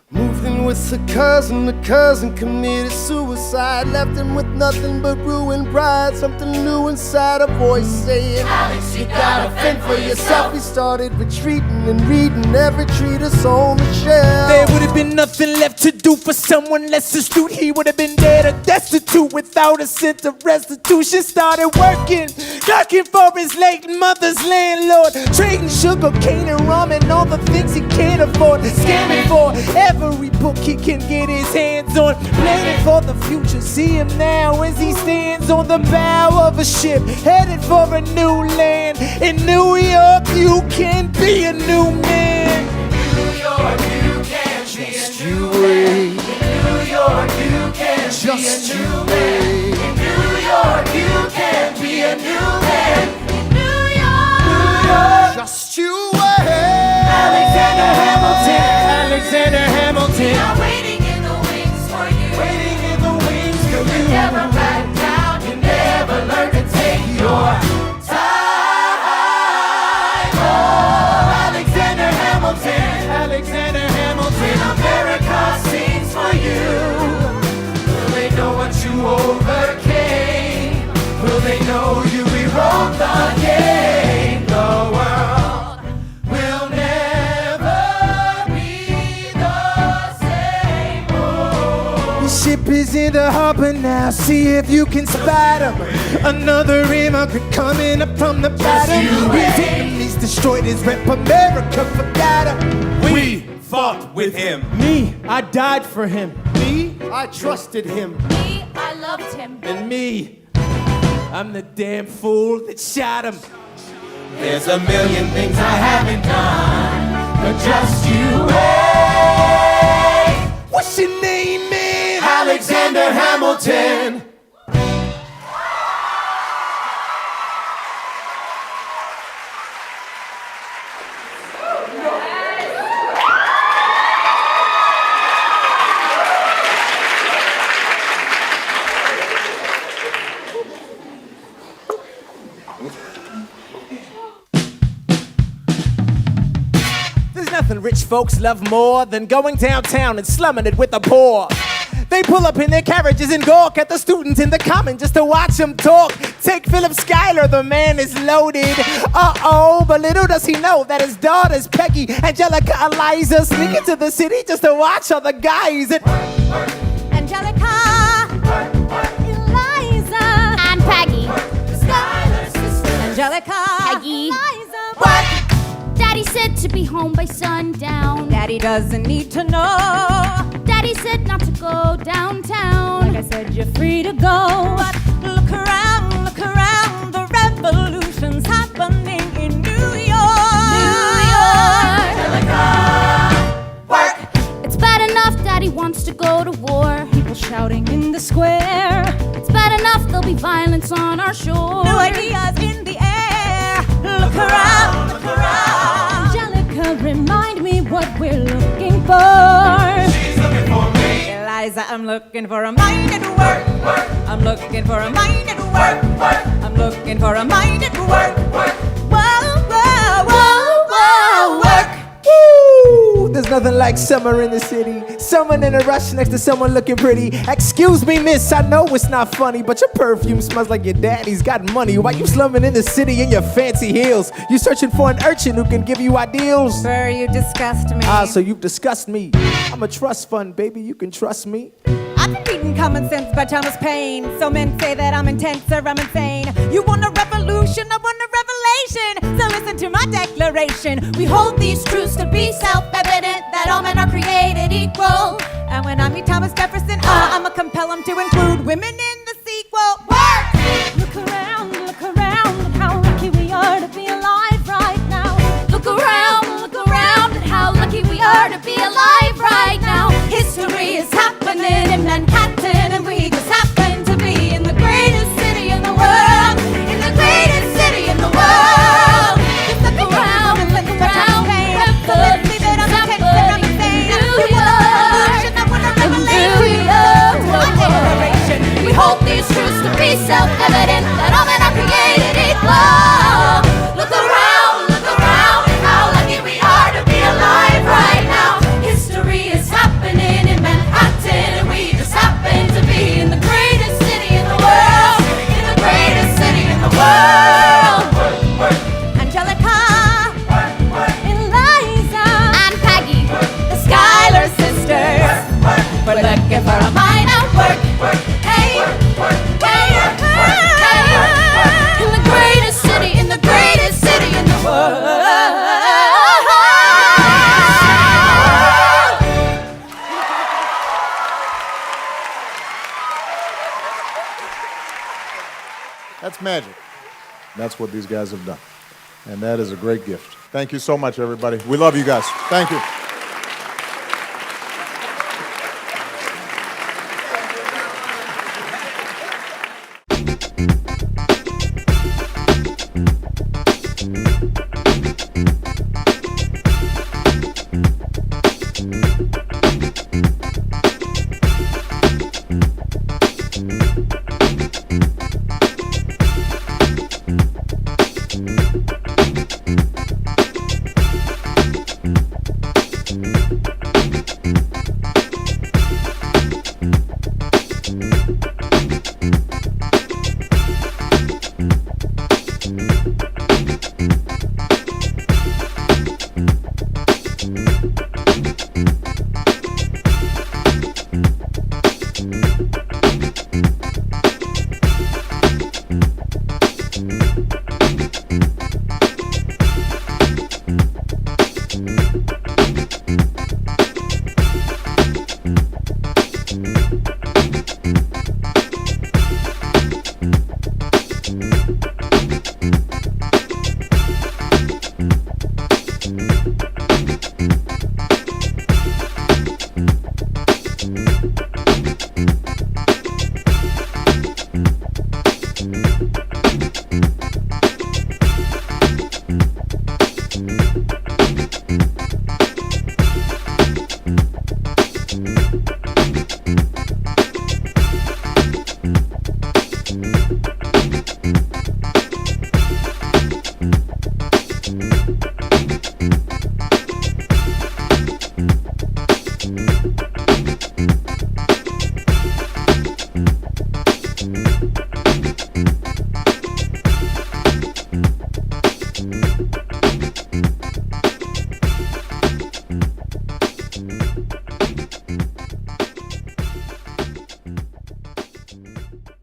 Moved in with the cousin committed suicide. Left him with nothing but ruined pride. Something new inside, a voice saying, Alex, you gotta fend for yourself. He started retreating and reading every treatise on the shelf. There would have been nothing left to do for someone less astute. He would have been dead or destitute without a sense of restitution. Started working for his late mother's landlord, trading sugar cane and rum and all the things he can't afford. Scamming for every book he can get his hands on, planning for the future. See him now as he stands on the bow of a ship, headed for a new land. In New York, you can be a new man. New York, you can just be a new man. New York, you can just be a new man. In New York, you can be a new man. In New York, just you wait. Alexander Hamilton, Alexander Hamilton. I'm waiting in the wings for you. Waiting in the wings for you. You never back down. You never learn to take your time. Oh, Alexander Hamilton. Alexander Hamilton. America sings for you. Will they know what you overcame? Will they know you rewrote the game? The world will never be the same. Oh. The ship is in the harbor now, see if you can spot him. Another immigrant coming up from the bottom. His enemies destroyed his rep, America forgot him. We fought with him. Me, I died for him. Me, I trusted him. Me, I loved him. And me, I'm the damn fool that shot him. There's a million things I haven't done, but just you wait. What's your name, man? Alexander Hamilton. Nothing rich folks love more than going downtown and slumming it with the poor. They pull up in their carriages and gawk at the students in the common just to watch them talk. Take Philip Schuyler, the man is loaded. Uh-oh, but little does he know that his daughters, Peggy, Angelica, Eliza, sneak into the city just to watch all the guys. And Angelica, Eliza, and Peggy. Schuyler's sister. Angelica, Peggy, Eliza. What? Daddy said to be home by sundown. Daddy doesn't need to know. Daddy said not to go downtown. Like I said, you're free to go. But look around, the revolution's happening in New York. New York. Angelica, work. It's bad enough Daddy wants to go to war. People shouting in the square. It's bad enough there'll be violence on our shore. New ideas in the air. Look around, look around. Angelica, remind me what we're looking for. She's looking for me. Eliza, I'm looking for a mind at work. I'm looking for a mind at work. I'm looking for a mind at work. There's nothing like summer in the city. Someone in a rush next to someone looking pretty. Excuse me, miss, I know it's not funny, but your perfume smells like your daddy's got money. Why you slumming in the city in your fancy heels? You searching for an urchin who can give you ideals? Sir, you disgust me. Ah, so you've discussed me. I'm a trust fund, baby, you can trust me. I've been reading Common Sense by Thomas Paine. So men say that I'm intense or I'm insane. You want a revolution, I want a revelation. So listen to my declaration. We hold these truths to be self-evident, that all men are created equal. And when I meet Thomas Jefferson, I'ma compel him to include women in the sequel. Work! Look around, look how lucky we are to be alive right now. Look around at how lucky we are to be alive right now. History is happening in Manhattan, and we just happen to be in the greatest city in the world. In the greatest city in the world. Just look around and look around. Believe it, I'm intense and I'm insane. You want a revolution, I want a revelation. We hold these truths to be self-evident, that all men are created equal. Look around at how lucky we are to be alive right now. History is happening in Manhattan, and we just happen to be in the greatest city in the world. In the greatest city in the world. Angelica, Eliza, and Peggy, the Schuyler sisters. We're looking for a mine at work. Hey, in the greatest city, in the greatest city in the world. That's magic. That's what these guys have done. And that is a great gift. Thank you so much, everybody. We love you guys. Thank you.